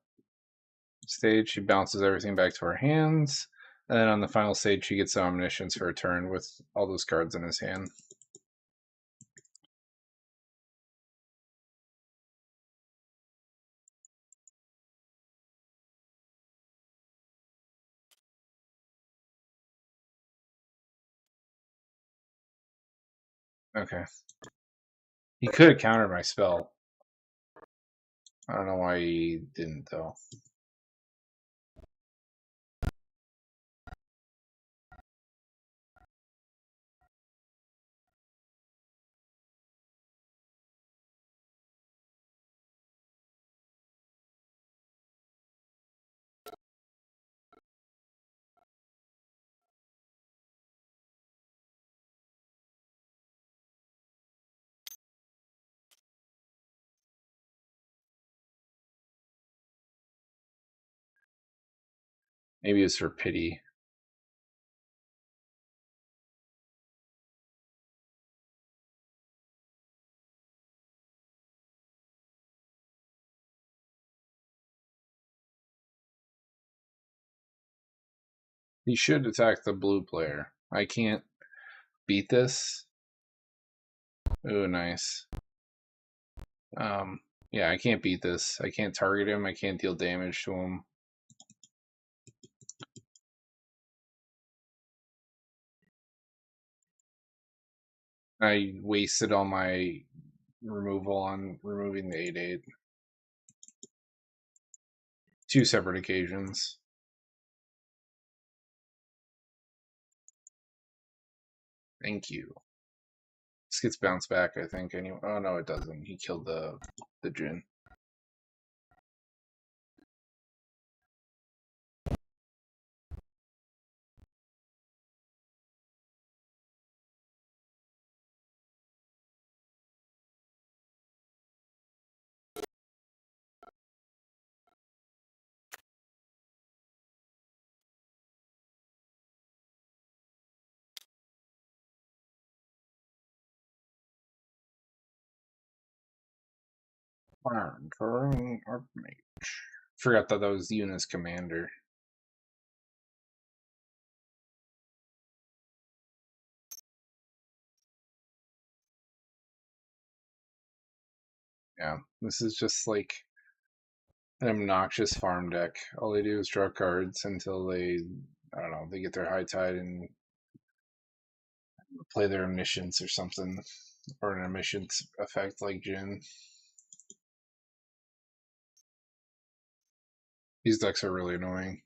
stage. She bounces everything back to her hands. And then on the final stage, she gets Omniscience for a turn with all those cards in his hand. Okay. He could have countered my spell. I don't know why he didn't, though. Maybe it's for pity. He should attack the blue player. I can't beat this. Oh, nice. Yeah, I can't beat this. I can't target him. I can't deal damage to him. I wasted all my removal on removing the 8/8. Two separate occasions. Thank you. This gets bounced back, I think. Anyway, oh no, it doesn't. He killed the Jin. Archmage. Forgot that was Yuna's commander. Yeah, this is just like an obnoxious farm deck. All they do is draw cards until they, I don't know, they get their high tide and play their omniscience or something, or an omniscience effect like Jin. These decks are really annoying.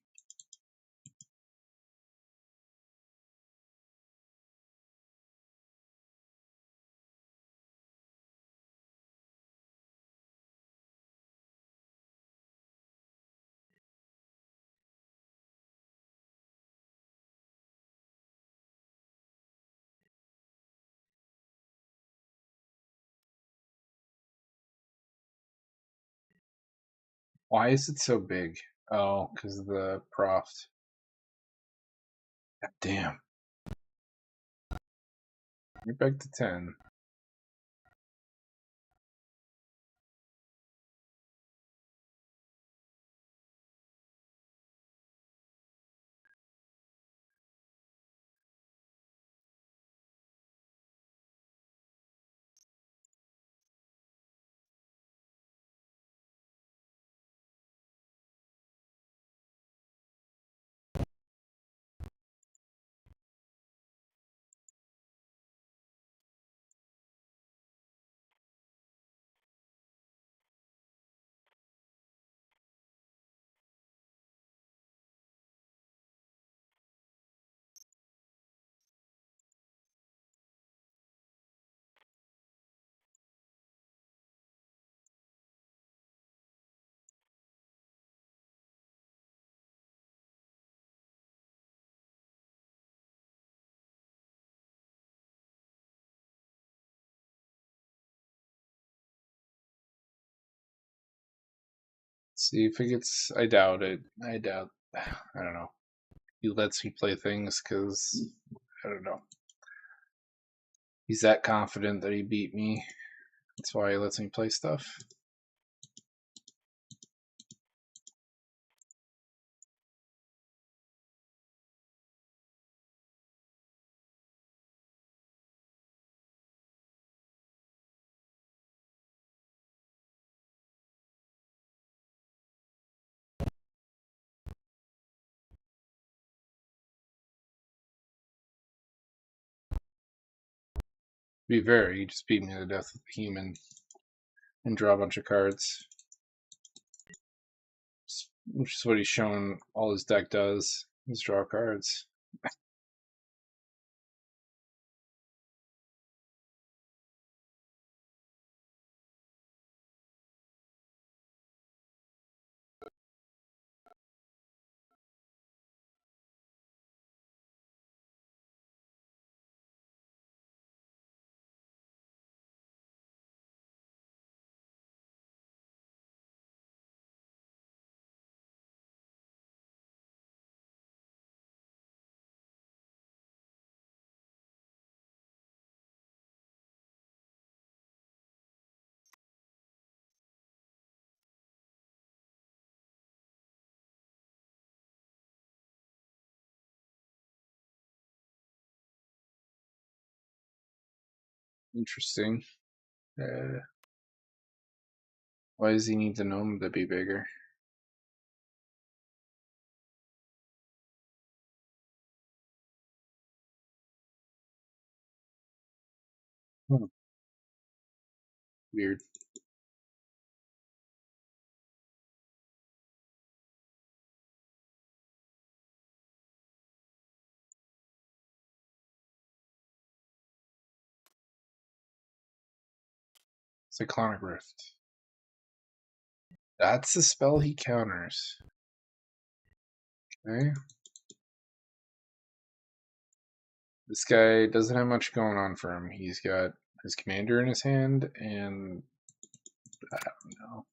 Why is it so big? Oh, because of the Proft. God damn. You're back to 10. See if it gets. I doubt it. I doubt. I don't know. He lets me play things because I don't know. He's that confident that he beat me. That's why he lets me play stuff. Be fair, he just beat me to death with the human and draw a bunch of cards, which is what he's shown all his deck does, is draw cards. Interesting. Why does he need the gnome to be bigger? Hmm. Weird. Cyclonic Rift. That's the spell he counters. Okay. This guy doesn't have much going on for him. He's got his commander in his hand, and I don't know.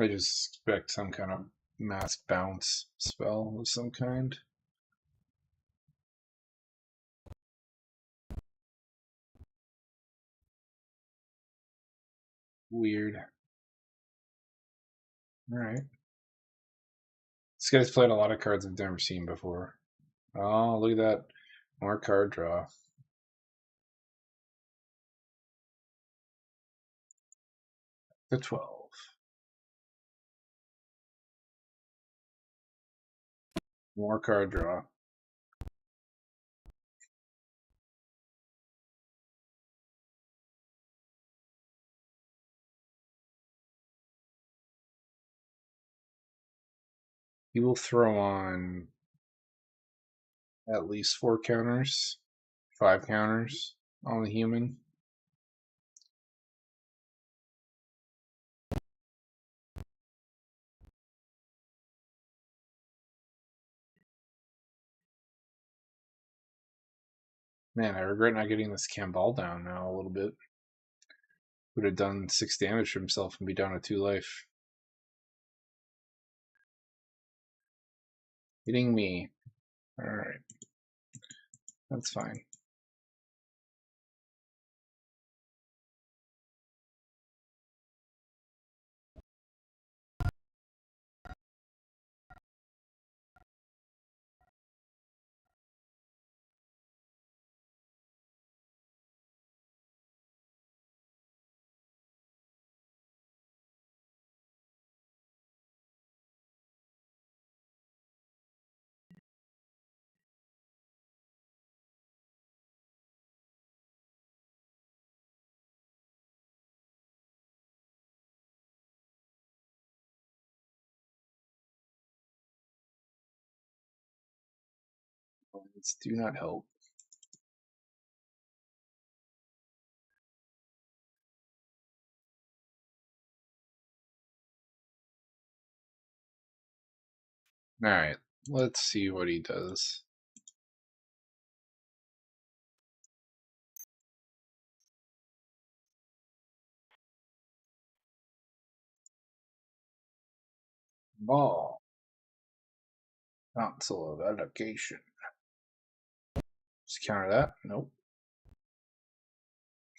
I just expect some kind of mass bounce spell of some kind. Weird. Alright. This guy's played a lot of cards I've never seen before. Oh, look at that. More card draw. The 12. More card draw. He will throw on at least 4 counters, 5 counters on the human. Man, I regret not getting this Camball down now a little bit. Would have done 6 damage to himself and be down to 2 life. Hitting me. Alright. That's fine. Let's do not help. Alright, let's see what he does. Ball. Council of Education. Just counter that. Nope.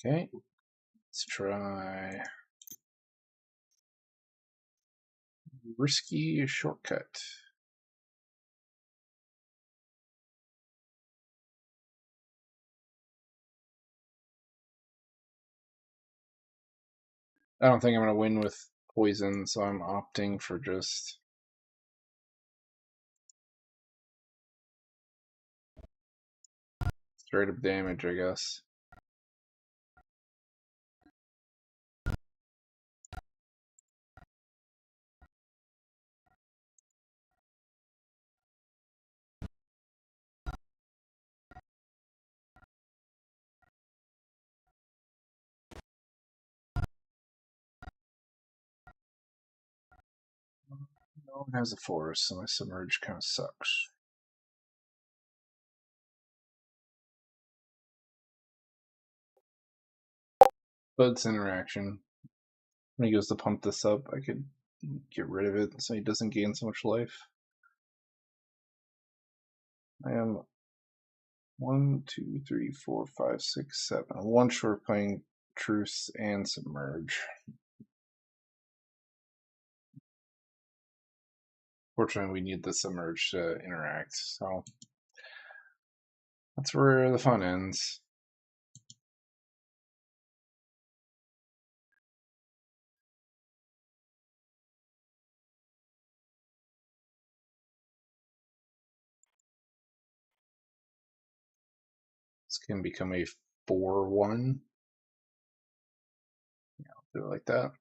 Okay. Let's try Risky Shortcut. I don't think I'm going to win with poison, so I'm opting for just straight up damage, I guess. No one has a forest, so my submerge kind of sucks. But it's interaction. When he goes to pump this up, I could get rid of it so he doesn't gain so much life. I am 1, 2, 3, 4, 5, 6, 7. One short playing Truce and Submerge. Fortunately, we need the Submerge to interact, so that's where the fun ends. This can become a 4-1. Yeah, I'll do it like that.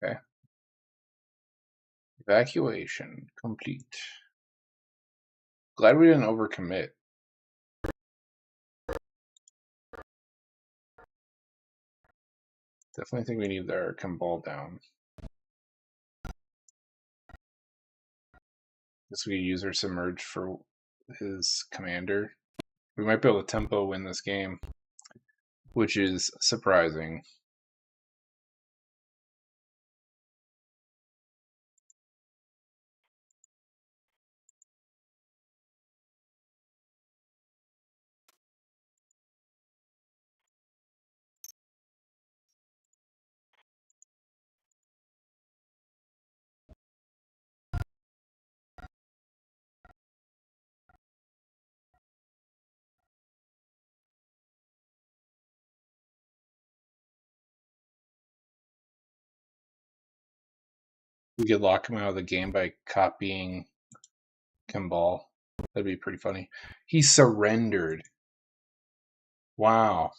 Okay. Evacuation complete. Glad we didn't overcommit. Definitely think we need our Kimball down. Guess we use our Submerge for his commander. We might be able to tempo win this game, which is surprising. We could lock him out of the game by copying Kimball. That'd be pretty funny. He surrendered. Wow.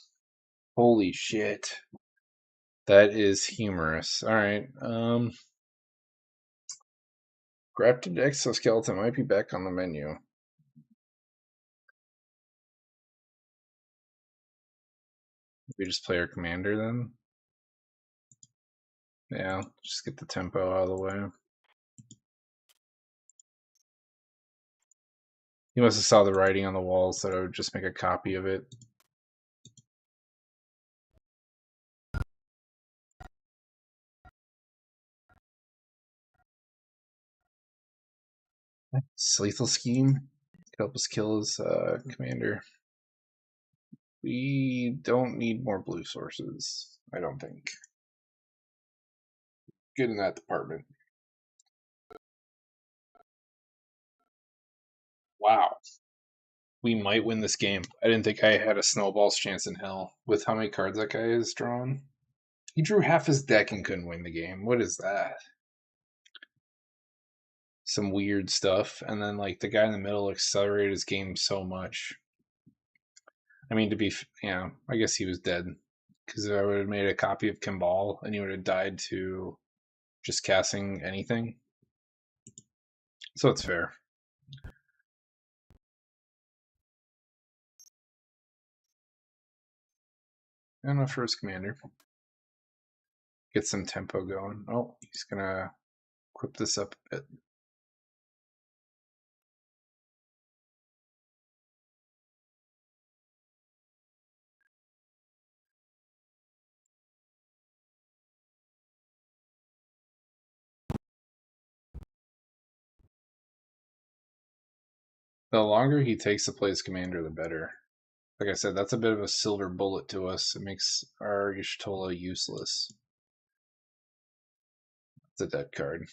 Holy shit. That is humorous. Alright. Grafted Exoskeleton might be back on the menu. We just play our commander then? Yeah, just get the tempo out of the way. He must have saw the writing on the wall, so I would just make a copy of it. Lethal Scheme could help us kill his commander. We don't need more blue sources, I don't think. Good in that department. Wow. We might win this game. I didn't think I had a snowball's chance in hell with how many cards that guy has drawn. He drew half his deck and couldn't win the game. What is that? Some weird stuff. And then, like, the guy in the middle accelerated his game so much. I mean, I guess he was dead. Because I would have made a copy of Kimball and he would have died to just casting anything. So it's fair. And a first commander. get some tempo going. Oh, he's gonna equip this up a bit. The longer he takes to play his commander, the better. Like I said, that's a bit of a silver bullet to us. It makes our Y'shtola useless. It's a dead card.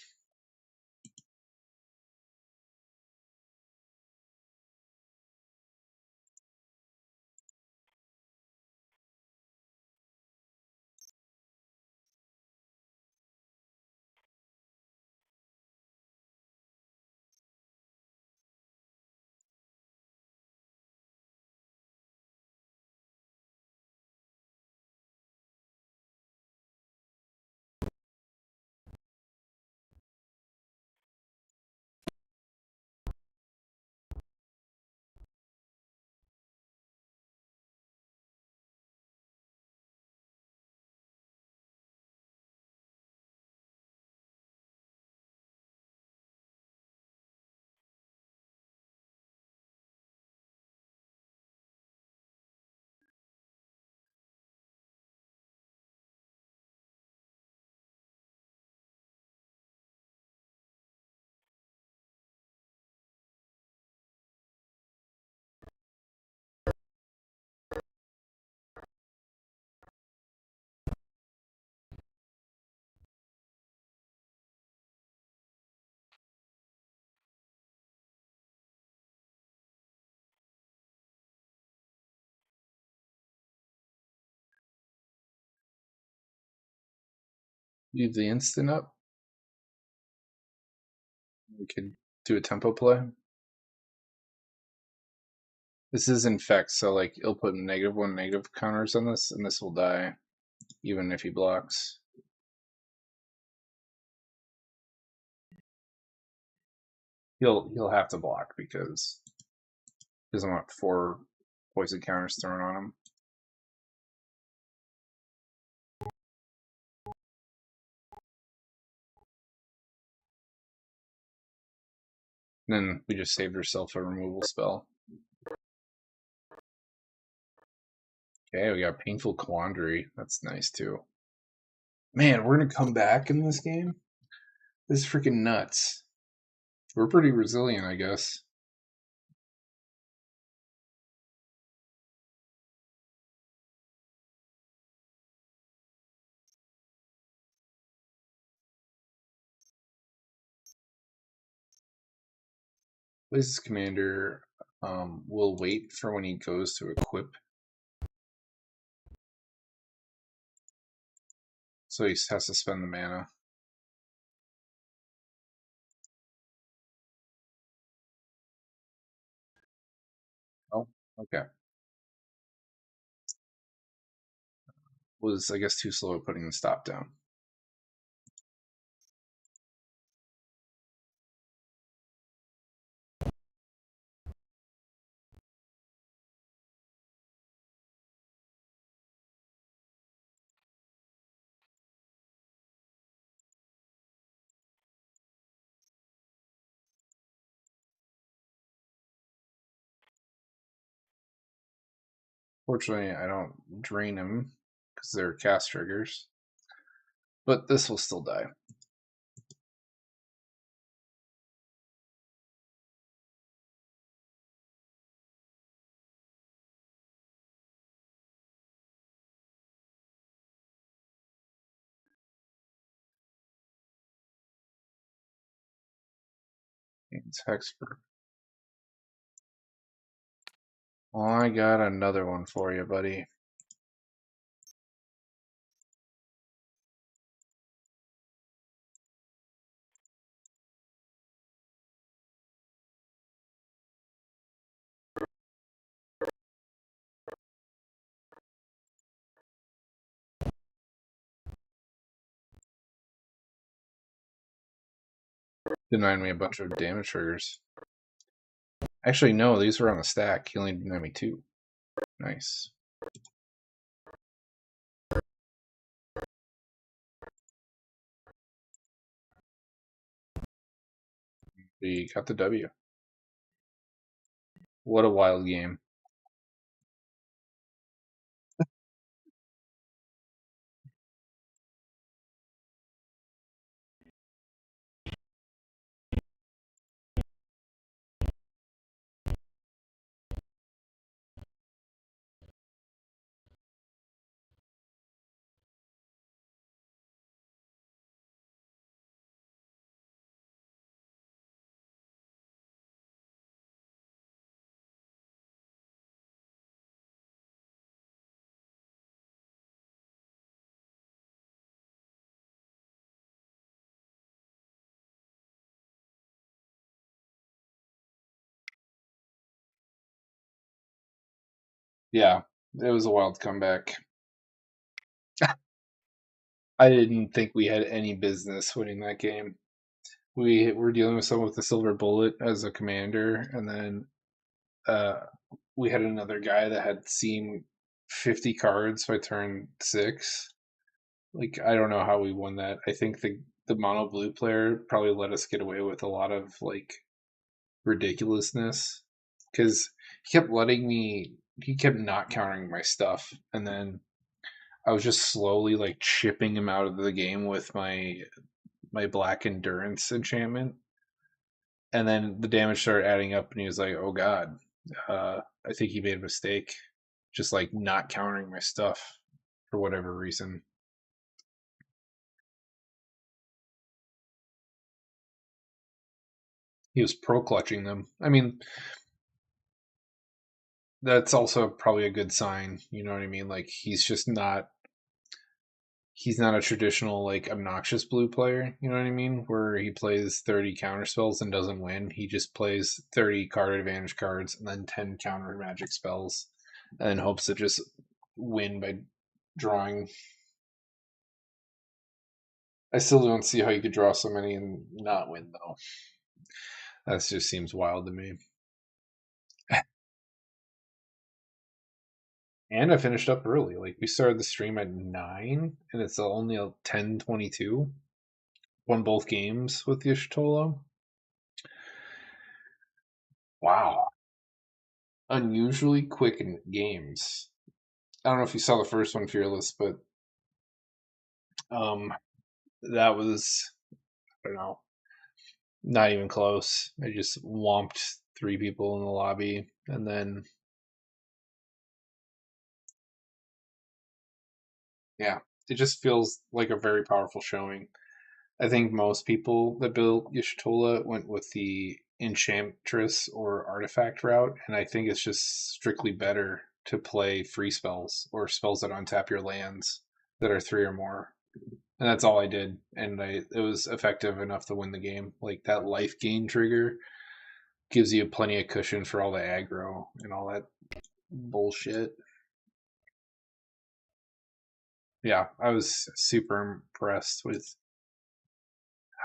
Leave the instant up. We could do a tempo play. This is infect, so like it'll put -1 negative counters on this, and this will die, even if he blocks. He'll have to block because he doesn't want 4 poison counters thrown on him. And then we just saved ourselves a removal spell. Okay, we got Painful Quandary. That's nice too. Man, we're gonna come back in this game? This is freaking nuts. We're pretty resilient, I guess. This commander will wait for when he goes to equip. So he has to spend the mana. Oh, okay. Was, I guess, too slow at putting the stop down. Fortunately, I don't drain him because they're cast triggers. But this will still die. It's Hexproof. Well, I got another one for you, buddy. Denied me a bunch of damage triggers. Actually, no, these were on the stack. He only denied me 2. Nice. He got the W. What a wild game. Yeah, it was a wild comeback. I didn't think we had any business winning that game. We were dealing with someone with a silver bullet as a commander, and then uh, we had another guy that had seen 50 cards by turn 6. Like, I don't know how we won that. I think the mono blue player probably let us get away with a lot of like ridiculousness because he kept letting me. He kept not countering my stuff, and then I was just slowly like chipping him out of the game with my black endurance enchantment, and then the damage started adding up, and he was like, "Oh God, I think he made a mistake, just like not countering my stuff for whatever reason." He was pro clutching them. I mean, that's also probably a good sign. You know what I mean? Like he's not a traditional like obnoxious blue player, you know what I mean? Where he plays 30 counter spells and doesn't win. He just plays 30 card advantage cards and then 10 counter magic spells and hopes to just win by drawing. I still don't see how you could draw so many and not win though. That just seems wild to me. And I finished up early. Like we started the stream at 9 and it's only 10:22. Won both games with Yishitolo. Wow. Unusually quick in games. I don't know if you saw the first one, Fearless, but um, that was I don't know, not even close. I just whomped 3 people in the lobby, and then yeah, it just feels like a very powerful showing. I think most people that built Yishitola went with the Enchantress or Artifact route, and I think it's just strictly better to play free spells or spells that untap your lands that are 3 or more. And that's all I did, and it was effective enough to win the game. Like that life gain trigger gives you plenty of cushion for all the aggro and all that bullshit. Yeah, I was super impressed with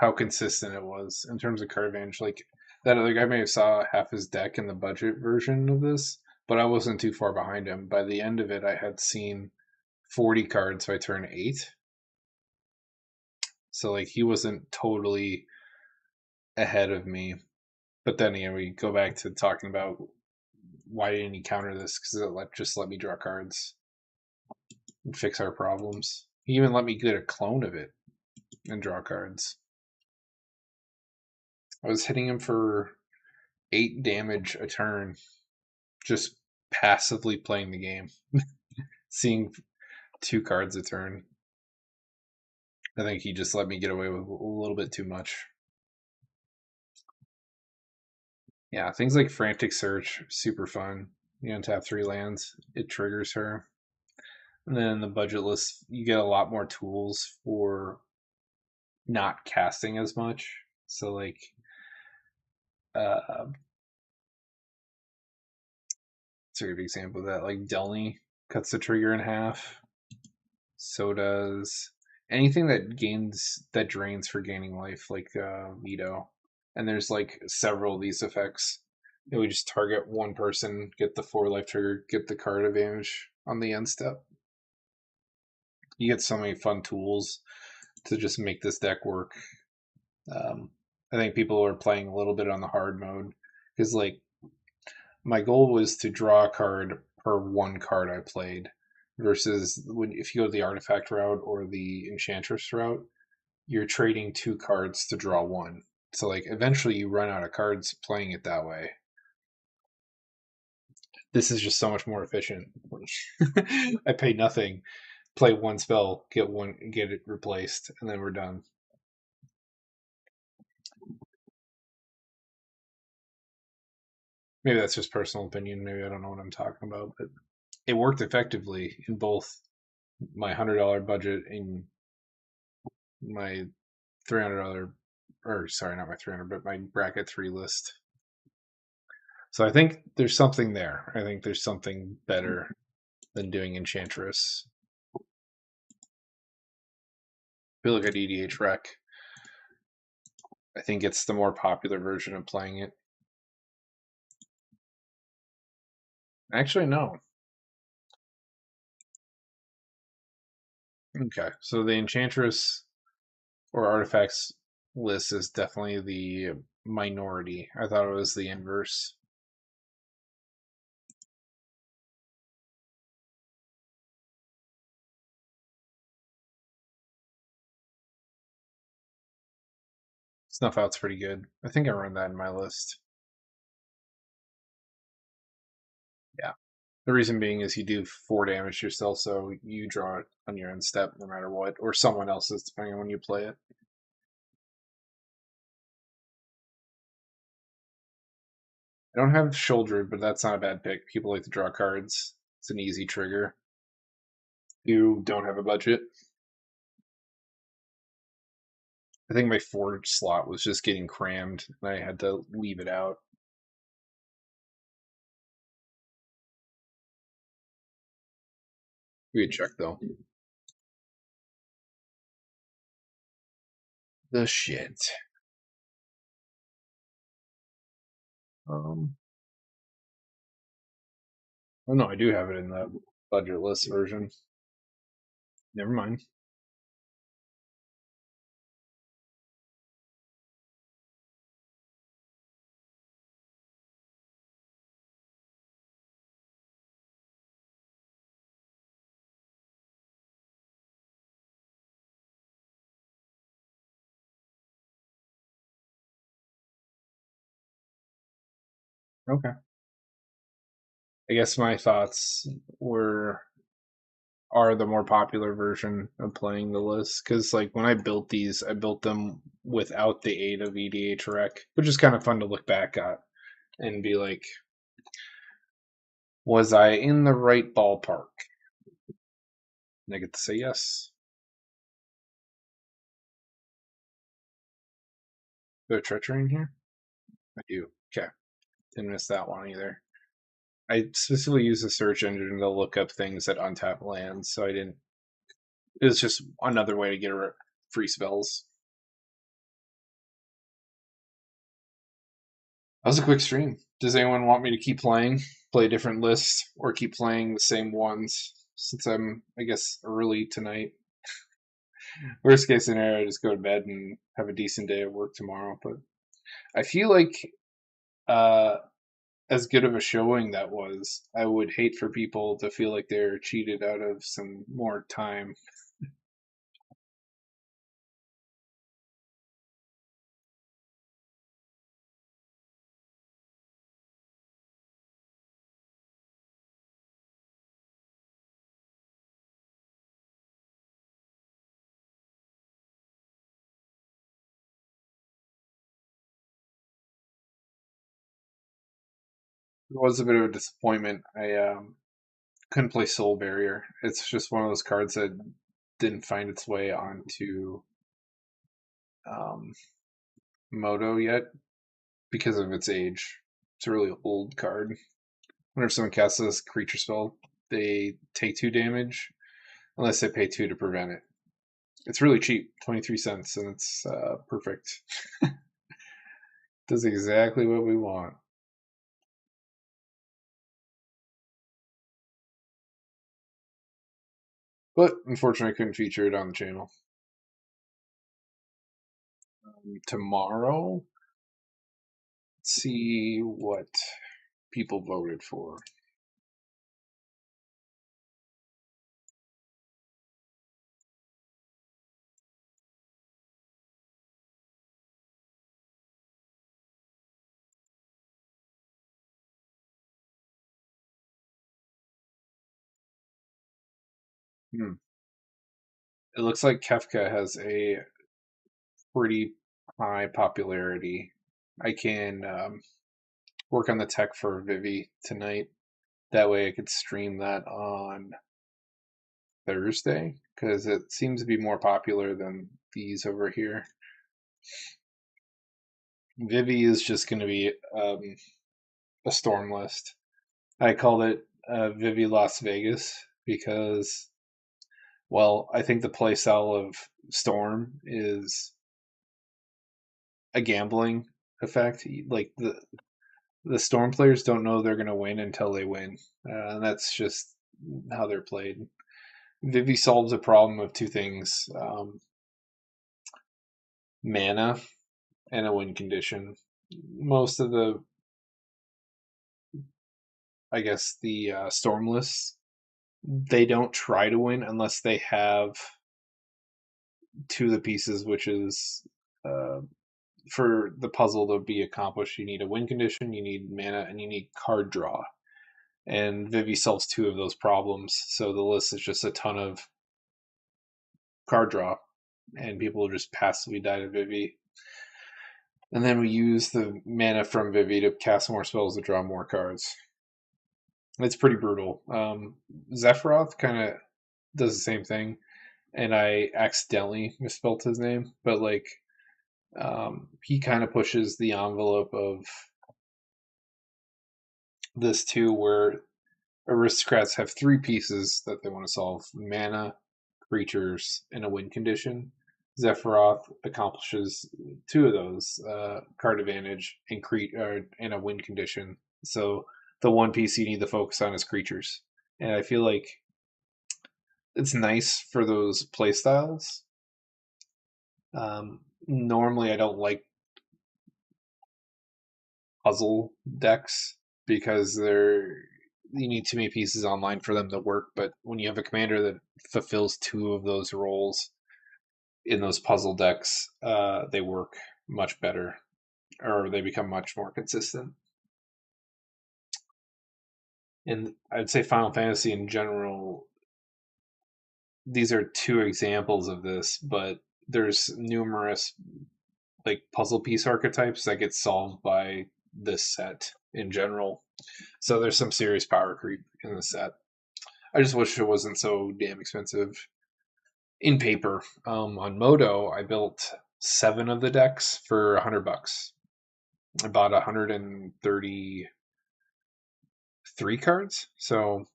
how consistent it was in terms of card advantage. Like that other guy may have saw half his deck in the budget version of this, but I wasn't too far behind him. By the end of it, I had seen 40 cards by turn 8. So like he wasn't totally ahead of me. But then we go back to talking about why didn't he counter this? Because just let me draw cards and fix our problems. He even let me get a clone of it and draw cards. I was hitting him for 8 damage a turn, just passively playing the game, seeing 2 cards a turn. I think he just let me get away with a little bit too much. Yeah, things like Frantic Search, super fun. You untap 3 lands, it triggers her. And then the budget list, you get a lot more tools for not casting as much. So like what's a good example of that? Like Delny cuts the trigger in half. So does anything that drains for gaining life, like Veto. And there's like several of these effects. We just target one person, get the 4 life trigger, get the card advantage on the end step. You get so many fun tools to just make this deck work. Um, I think people are playing a little bit on the hard mode because like my goal was to draw a card per one card I played versus when if you go the artifact route or the enchantress route, you're trading two cards to draw one. So like eventually you run out of cards playing it that way. This is just so much more efficient. I pay nothing, play one spell, get it replaced, and then we're done. Maybe that's just personal opinion. Maybe I don't know what I'm talking about, but it worked effectively in both my $100 budget and my $300, or sorry, not my 300, but my bracket three list. So I think there's something there. I think there's something better than doing Enchantress. If you look at EDH Rec, I think it's the more popular version of playing it. Actually, no. Okay, so the Enchantress or Artifacts list is definitely the minority. I thought it was the inverse. Snuff Out's pretty good. I think I run that in my list. Yeah. The reason being is you do 4 damage to yourself, so you draw it on your end step no matter what, or someone else's, depending on when you play it. I don't have Shoulder, but that's not a bad pick. People like to draw cards. It's an easy trigger. You don't have a budget. I think my forge slot was just getting crammed, and I had to leave it out. We could check though. The shit. Um. Oh no, I do have it in the budget list version. Never mind. Okay. I guess my thoughts were are the more popular version of playing the list because like when I built these, I built them without the aid of EDH Rec, which is kind of fun to look back at and be like, was I in the right ballpark? And I get to say yes. Is treachery in here? I do. Okay. Didn't miss that one either. I specifically use the search engine to look up things that untap lands, so I didn't. It was just another way to get free spells. That was a quick stream. Does anyone want me to keep playing, play a different list, or keep playing the same ones? Since I'm, I guess, early tonight. Worst case scenario, I just go to bed and have a decent day at work tomorrow. But I feel like, uh, as good of a showing that was, I would hate for people to feel like they're cheated out of some more time. It was a bit of a disappointment. I couldn't play Soul Barrier. It's just one of those cards that didn't find its way onto um, Moto yet because of its age. It's a really old card. Whenever someone casts this creature spell, they take 2 damage unless they pay 2 to prevent it. It's really cheap, 23 cents, and it's perfect. Does exactly what we want. But unfortunately, I couldn't feature it on the channel. tomorrow. Let's see what people voted for. Hmm. It looks like Kefka has a pretty high popularity. I can work on the tech for Vivi tonight. That way I could stream that on Thursday because it seems to be more popular than these over here. Vivi is just going to be a storm list. I called it Vivi Las Vegas because, well, I think the playstyle of Storm is a gambling effect. Like the Storm players don't know they're going to win until they win, and that's just how they're played. Vivi solves a problem of two things: mana and a win condition. Most of the, I guess, the Storm lists, they don't try to win unless they have two of the pieces, which is uh, for the puzzle to be accomplished, you need a win condition, you need mana, and you need card draw. And Vivi solves two of those problems, so the list is just a ton of card draw, and people just passively die to Vivi. And then we use the mana from Vivi to cast more spells to draw more cards. It's pretty brutal. Zephyroth kind of does the same thing, and I accidentally misspelled his name, but like he kind of pushes the envelope of this too, where aristocrats have three pieces that they want to solve: mana, creatures, and a win condition. Zephyroth accomplishes two of those: card advantage and a win condition. So the one piece you need to focus on is creatures, and I feel like it's nice for those playstyles. Normally, I don't like puzzle decks because you need too many pieces online for them to work. But when you have a commander that fulfills two of those roles in those puzzle decks, they work much better, or they become much more consistent. And I'd say Final Fantasy in general, these are two examples of this, but there's numerous like puzzle piece archetypes that get solved by this set in general. So there's some serious power creep in the set. I just wish it wasn't so damn expensive in paper. On Moto, I built 7 of the decks for $100. I bought 133 cards, so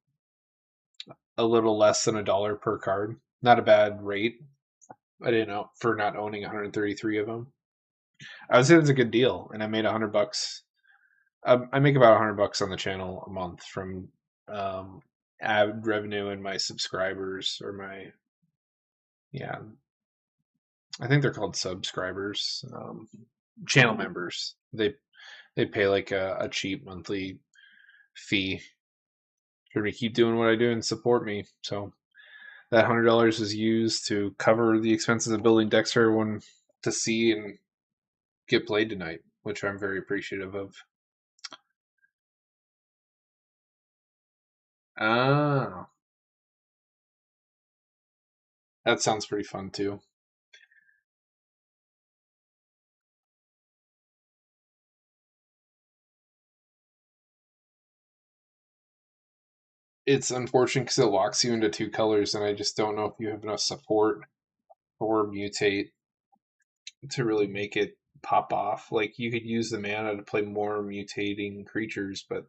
a little less than $1 per card. Not a bad rate. I didn't know for not owning 133 of them. I would say it's a good deal, and I made $100. I make about $100 on the channel a month from ad revenue and my subscribers, or my, yeah, I think they're called subscribers, channel members. They pay like a cheap monthly fee for me to keep doing what I do and support me. So that $100 is used to cover the expenses of building decks for everyone to see and get played tonight, which I'm very appreciative of. Ah, that sounds pretty fun too. It's unfortunate because it locks you into two colors, and I just don't know if you have enough support or mutate to really make it pop off. Like you could use the mana to play more mutating creatures, but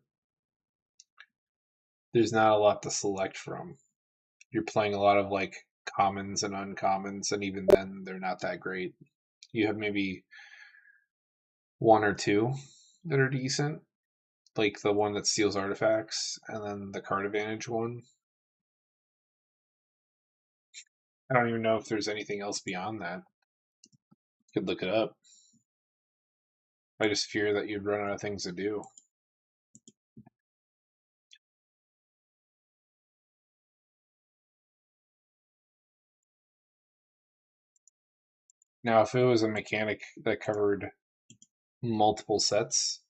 there's not a lot to select from. You're playing a lot of like commons and uncommons, and even then they're not that great. You have maybe one or two that are decent, like the one that steals artifacts, and then the card advantage one. I don't even know if there's anything else beyond that. Could look it up. I just fear that you'd run out of things to do. Now, if it was a mechanic that covered multiple sets,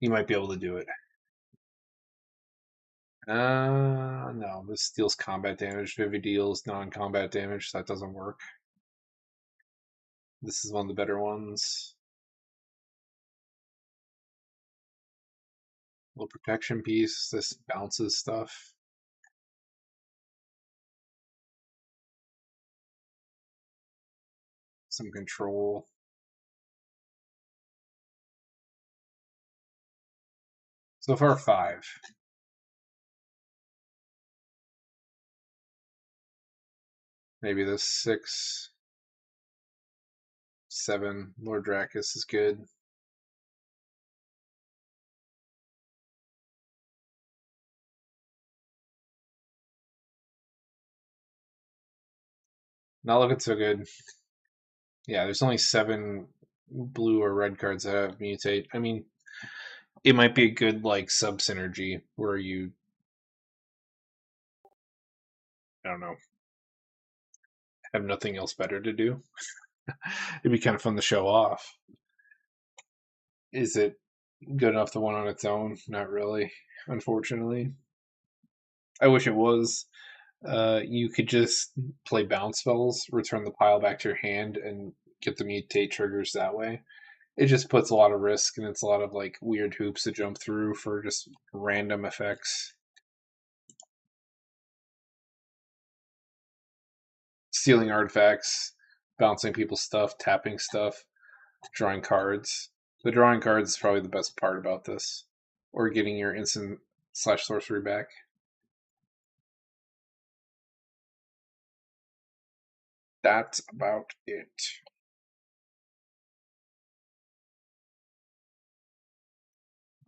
you might be able to do it. No, this deals combat damage. Vivid deals non-combat damage, so that doesn't work. This is one of the better ones. Little protection piece. This bounces stuff. Some control. So far, 5. Maybe this 6, 7. Lord Dracus is good. Not looking so good. Yeah, there's only 7 blue or red cards that have mutate. I mean, it might be a good like sub synergy where you, I don't know, have nothing else better to do. It'd be kind of fun to show off. Is it good enough to win on its own? Not really, unfortunately. I wish it was. You could just play bounce spells, return the pile back to your hand, and get the mutate triggers that way. It just puts a lot of risk, and it's a lot of like weird hoops to jump through for just random effects. Stealing artifacts, bouncing people's stuff, tapping stuff, drawing cards. The drawing cards is probably the best part about this, or getting your instant slash sorcery back. That's about it.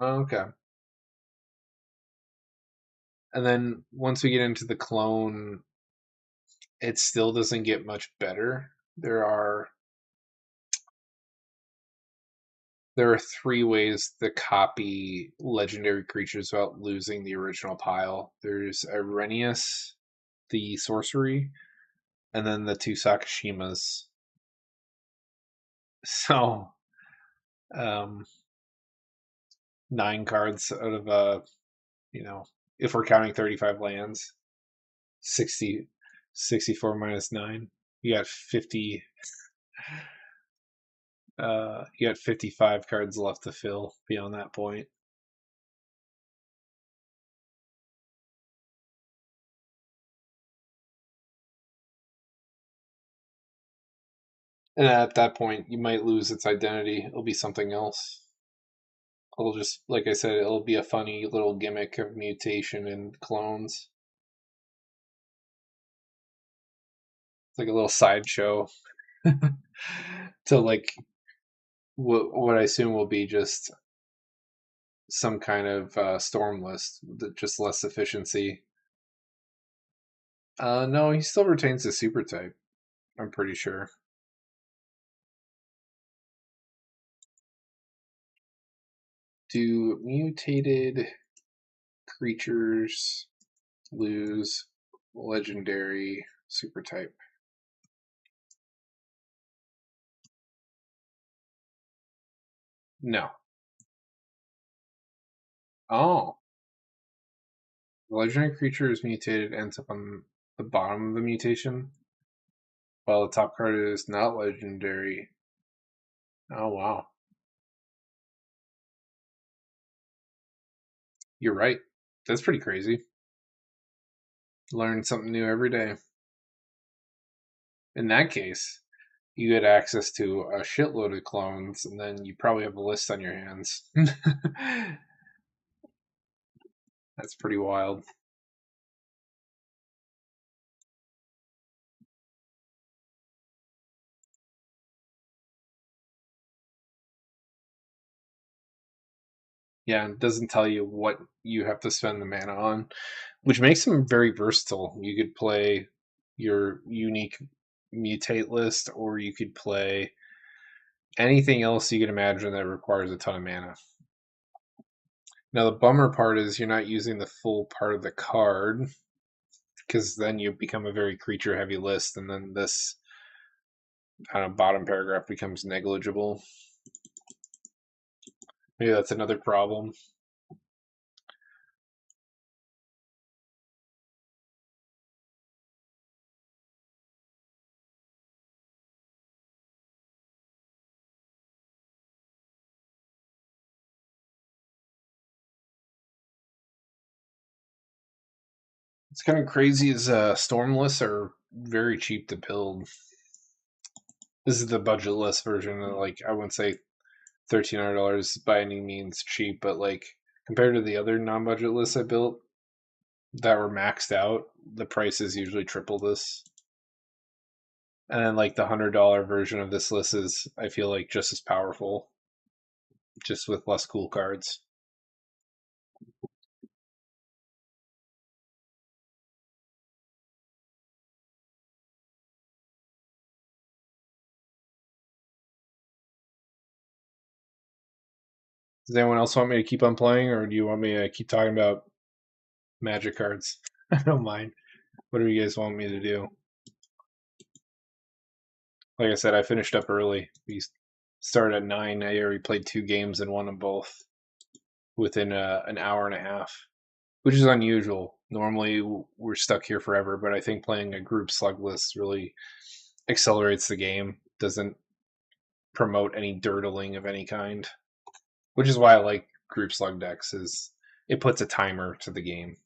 Okay. And then once we get into the clone, it still doesn't get much better. There are 3 ways to copy legendary creatures without losing the original pile. There's Arrhenius, the sorcery, and then the 2 Sakashimas. So, um, 9 cards out of if we're counting 35 lands, 60, 64 minus 9, you got 50. You got 55 cards left to fill beyond that point. And at that point, you might lose its identity. It'll be something else. It'll just, like I said, it'll be a funny little gimmick of mutation and clones. It's like a little sideshow to like what I assume will be just some kind of storm list, just less efficiency. No, he still retains the super type. I'm pretty sure. Do mutated creatures lose legendary super type? No. Oh, the legendary creature is mutated, ends up on the bottom of the mutation, while the top card is not legendary. Oh, wow. You're right. That's pretty crazy. Learn something new every day. In that case, you get access to a shitload of clones, and then you probably have a list on your hands. That's pretty wild. Yeah, and it doesn't tell you what you have to spend the mana on, which makes them very versatile. You could play your unique mutate list, or you could play anything else you can imagine that requires a ton of mana. Now, the bummer part is you're not using the full part of the card, because then you become a very creature heavy list, and then this kind of bottom paragraph becomes negligible. Maybe that's another problem. It's kind of crazy as Stormless are very cheap to build. This is the budgetless version. Like, I wouldn't say $1,300 by any means cheap, but like compared to the other non-budget lists I built that were maxed out, the price is usually triple this. And then like the $100 version of this list is, I feel like, just as powerful, just with less cool cards. Does anyone else want me to keep on playing, or do you want me to keep talking about Magic cards? I don't mind. Whatever you guys want me to do. Like I said, I finished up early. We started at 9. I already played 2 games and won them both within an hour and a half, which is unusual. Normally, we're stuck here forever, but I think playing a group slug list really accelerates the game, doesn't promote any dirtling of any kind, which is why I like group slug decks, is it puts a timer to the game.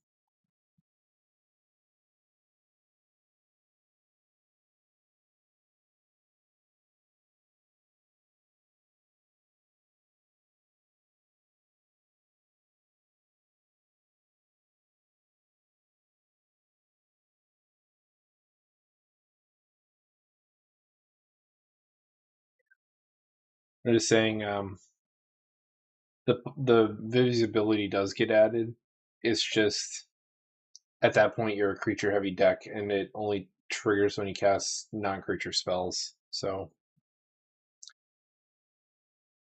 I'm just saying, the visibility does get added. It's just at that point you're a creature heavy deck, and it only triggers when you cast non-creature spells. So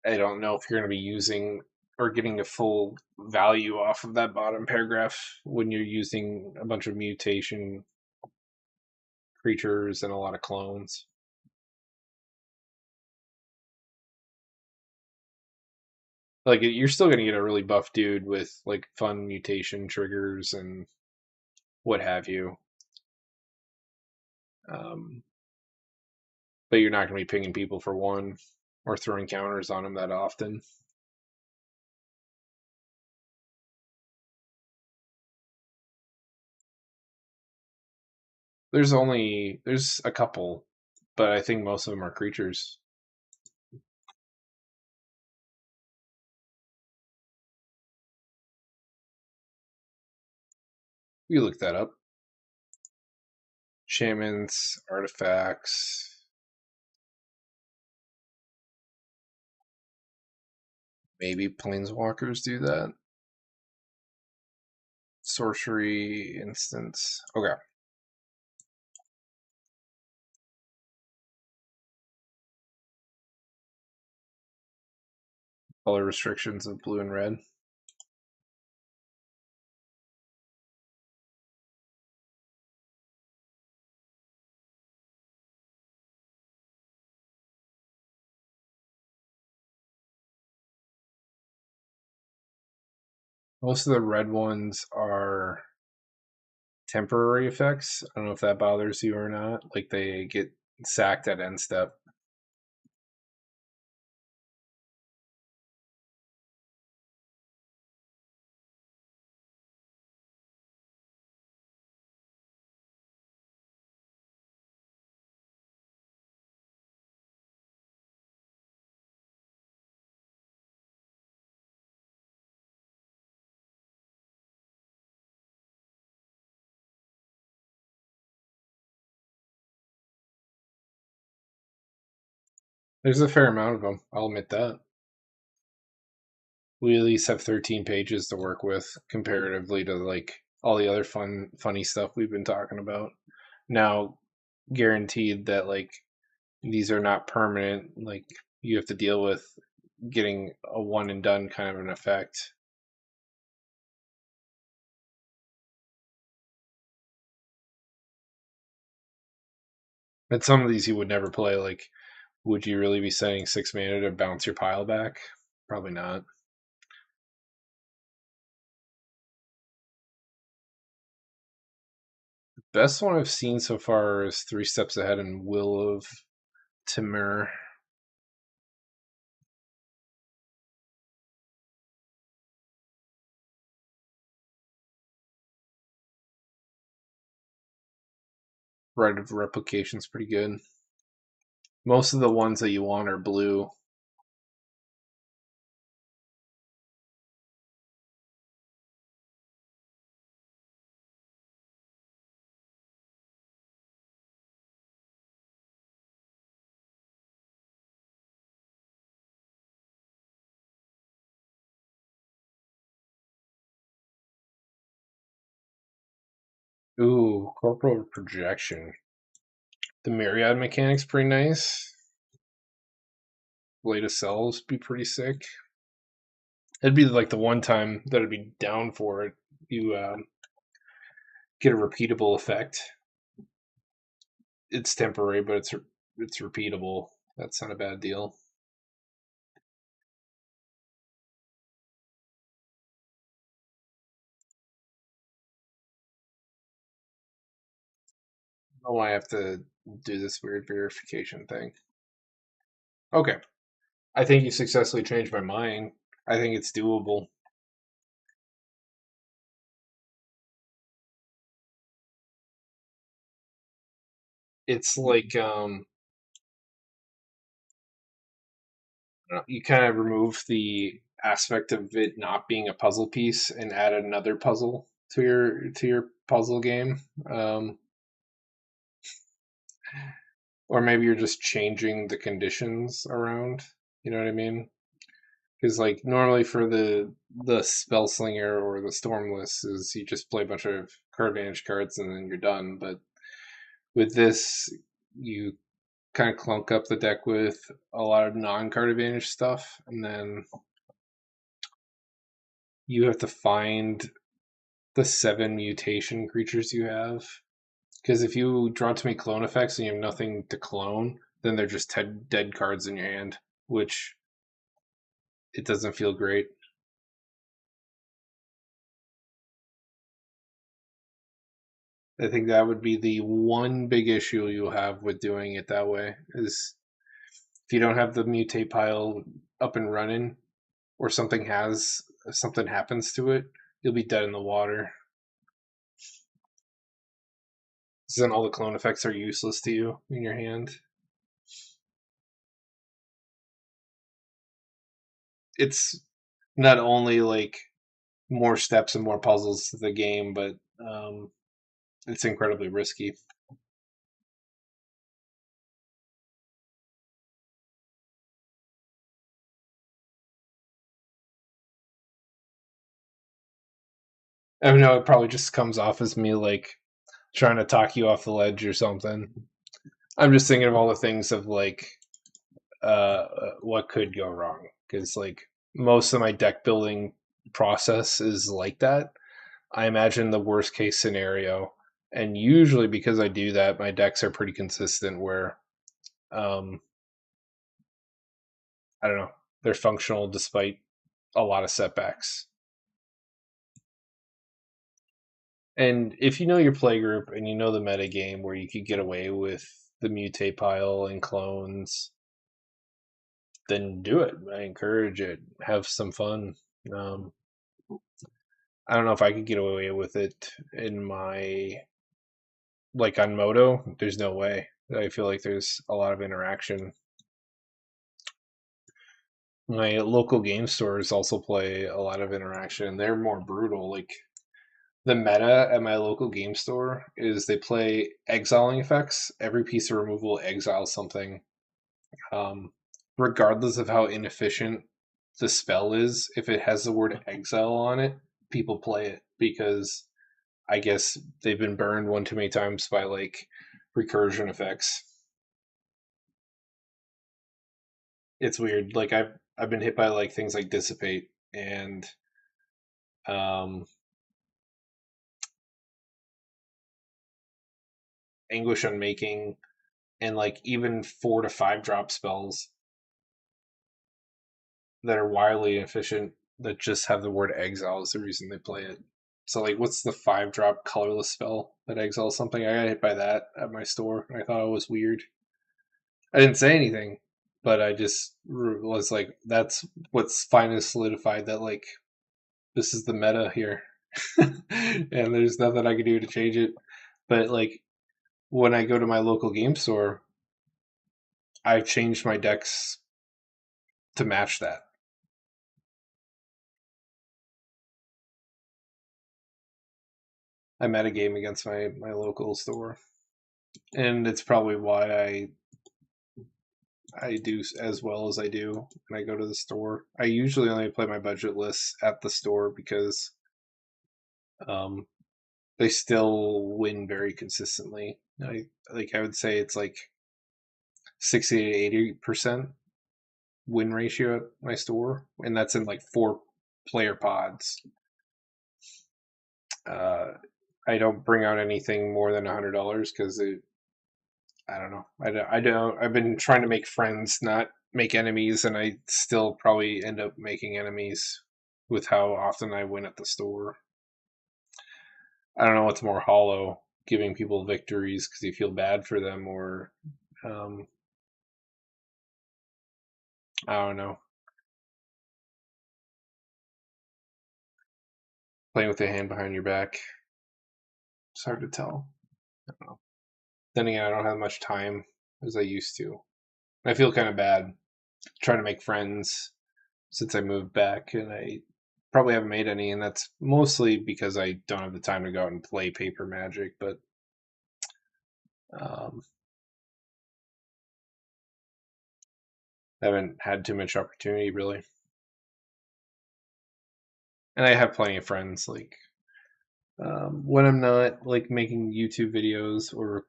I don't know if you're going to be using or getting the full value off of that bottom paragraph when you're using a bunch of mutation creatures and a lot of clones. Like, you're still going to get a really buff dude with like fun mutation triggers and what have you. Um, but you're not going to be pinging people for 1 or throwing counters on them that often. There's a couple, but I think most of them are creatures. You look that up. Shamans, artifacts. Maybe planeswalkers do that. Sorcery instance. Okay. Color restrictions of blue and red. Most of the red ones are temporary effects. I don't know if that bothers you or not. Like, they get sacked at end step. There's a fair amount of them, I'll admit that. We at least have 13 pages to work with comparatively to like all the other funny stuff we've been talking about. Now, guaranteed that like these are not permanent. Like, you have to deal with getting a one and done kind of an effect. And some of these you would never play. Like, would you really be setting 6 mana to bounce your pile back? Probably not. Best one I've seen so far is Three Steps Ahead and Will of Timur. Rite of Replication's pretty good. Most of the ones that you want are blue. Ooh, Corporal Projection. The Myriad mechanic's pretty nice. Blade of Cells be pretty sick. It'd be like the one time that I'd be down for it. You get a repeatable effect. It's temporary, but it's repeatable. That's not a bad deal. Oh, I have to do this weird verification thing. Okay. I think you successfully changed my mind. I think it's doable. It's like you kind of remove the aspect of it not being a puzzle piece and add another puzzle to your puzzle game. Or maybe you're just changing the conditions around. You know what I mean? Because like normally for the spell slinger or the stormless is you just play a bunch of card advantage cards and then you're done. But with this, you kind of clunk up the deck with a lot of non-card advantage stuff, and then you have to find the 7 mutation creatures you have. Because if you draw too many clone effects and you have nothing to clone, then they're just dead cards in your hand, which it doesn't feel great. I think that would be the one big issue you'll have with doing it that way is if you don't have the mutate pile up and running or something happens to it, you'll be dead in the water. Then all the clone effects are useless to you in your hand. It's not only like more steps and more puzzles to the game, but it's incredibly risky. I know it probably just comes off as me like trying to talk you off the ledge or something. I'm just thinking of all the things of like what could go wrong because like most of my deck building process is like that. I imagine the worst case scenario, and usually because I do that, my decks are pretty consistent. Where um, I don't know, they're functional despite a lot of setbacks. And if you know your play group and you know the meta game where you could get away with the mutate pile and clones, then do it. I encourage it. Have some fun. Um, I don't know if I could get away with it in my like on Moto. There's no way. I feel like there's a lot of interaction. My local game stores also play a lot of interaction. They're more brutal. Like the meta at my local game store is they play exiling effects. Every piece of removal exiles something. Um, Regardless of how inefficient the spell is, if it has the word exile on it, people play it because I guess they've been burned one too many times by like recursion effects. It's weird. Like I've been hit by like things like dissipate and um, anguish unmaking and like even 4 to 5 drop spells that are wildly inefficient that just have the word exile as the reason they play it. So like, what's the 5 drop colorless spell that exiles something? I got hit by that at my store, and I thought it was weird. I didn't say anything, but I just was like, that's what's finally solidified that like this is the meta here, and there's nothing I can do to change it. But like when I go to my local game store, I've changed my decks to match that. I met a game against my local store, and it's probably why I do as well as I do when I go to the store. I usually only play my budget lists at the store because um, they still win very consistently. I would say it's like 60 to 80% win ratio at my store, and that's in like 4 player pods. Uh, I don't bring out anything more than $100 because I don't know. I don't. I've been trying to make friends, not make enemies, and I still probably end up making enemies with how often I win at the store. I don't know what's more hollow, giving people victories because you feel bad for them, or um, I don't know, playing with a hand behind your back. It's hard to tell. I don't know. Then again, I don't have much time as I used to. I feel kind of bad trying to make friends since I moved back, and I probably haven't made any, and that's mostly because I don't have the time to go out and play paper Magic. But um, I haven't had too much opportunity really, and I have plenty of friends. Like when I'm not like making YouTube videos or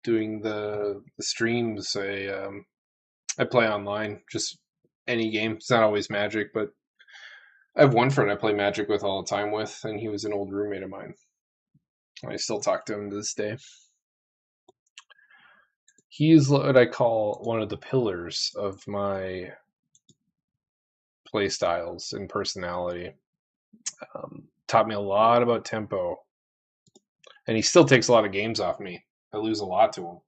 doing the streams, I play online, just any game. It's not always Magic, but I have one friend I play Magic with all the time with, and he was an old roommate of mine. I still talk to him to this day. He's what I call one of the pillars of my play styles and personality. Taught me a lot about tempo, and he still takes a lot of games off me. I lose a lot to him.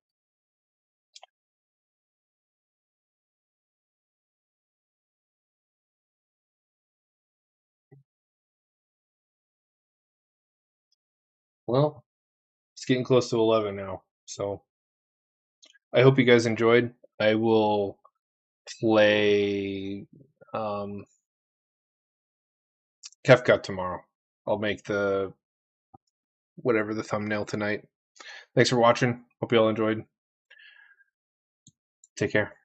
Well, it's getting close to 11 now, so I hope you guys enjoyed. I will play um, Kefka tomorrow. I'll make the whatever the thumbnail tonight. Thanks for watching. Hope you all enjoyed. Take care.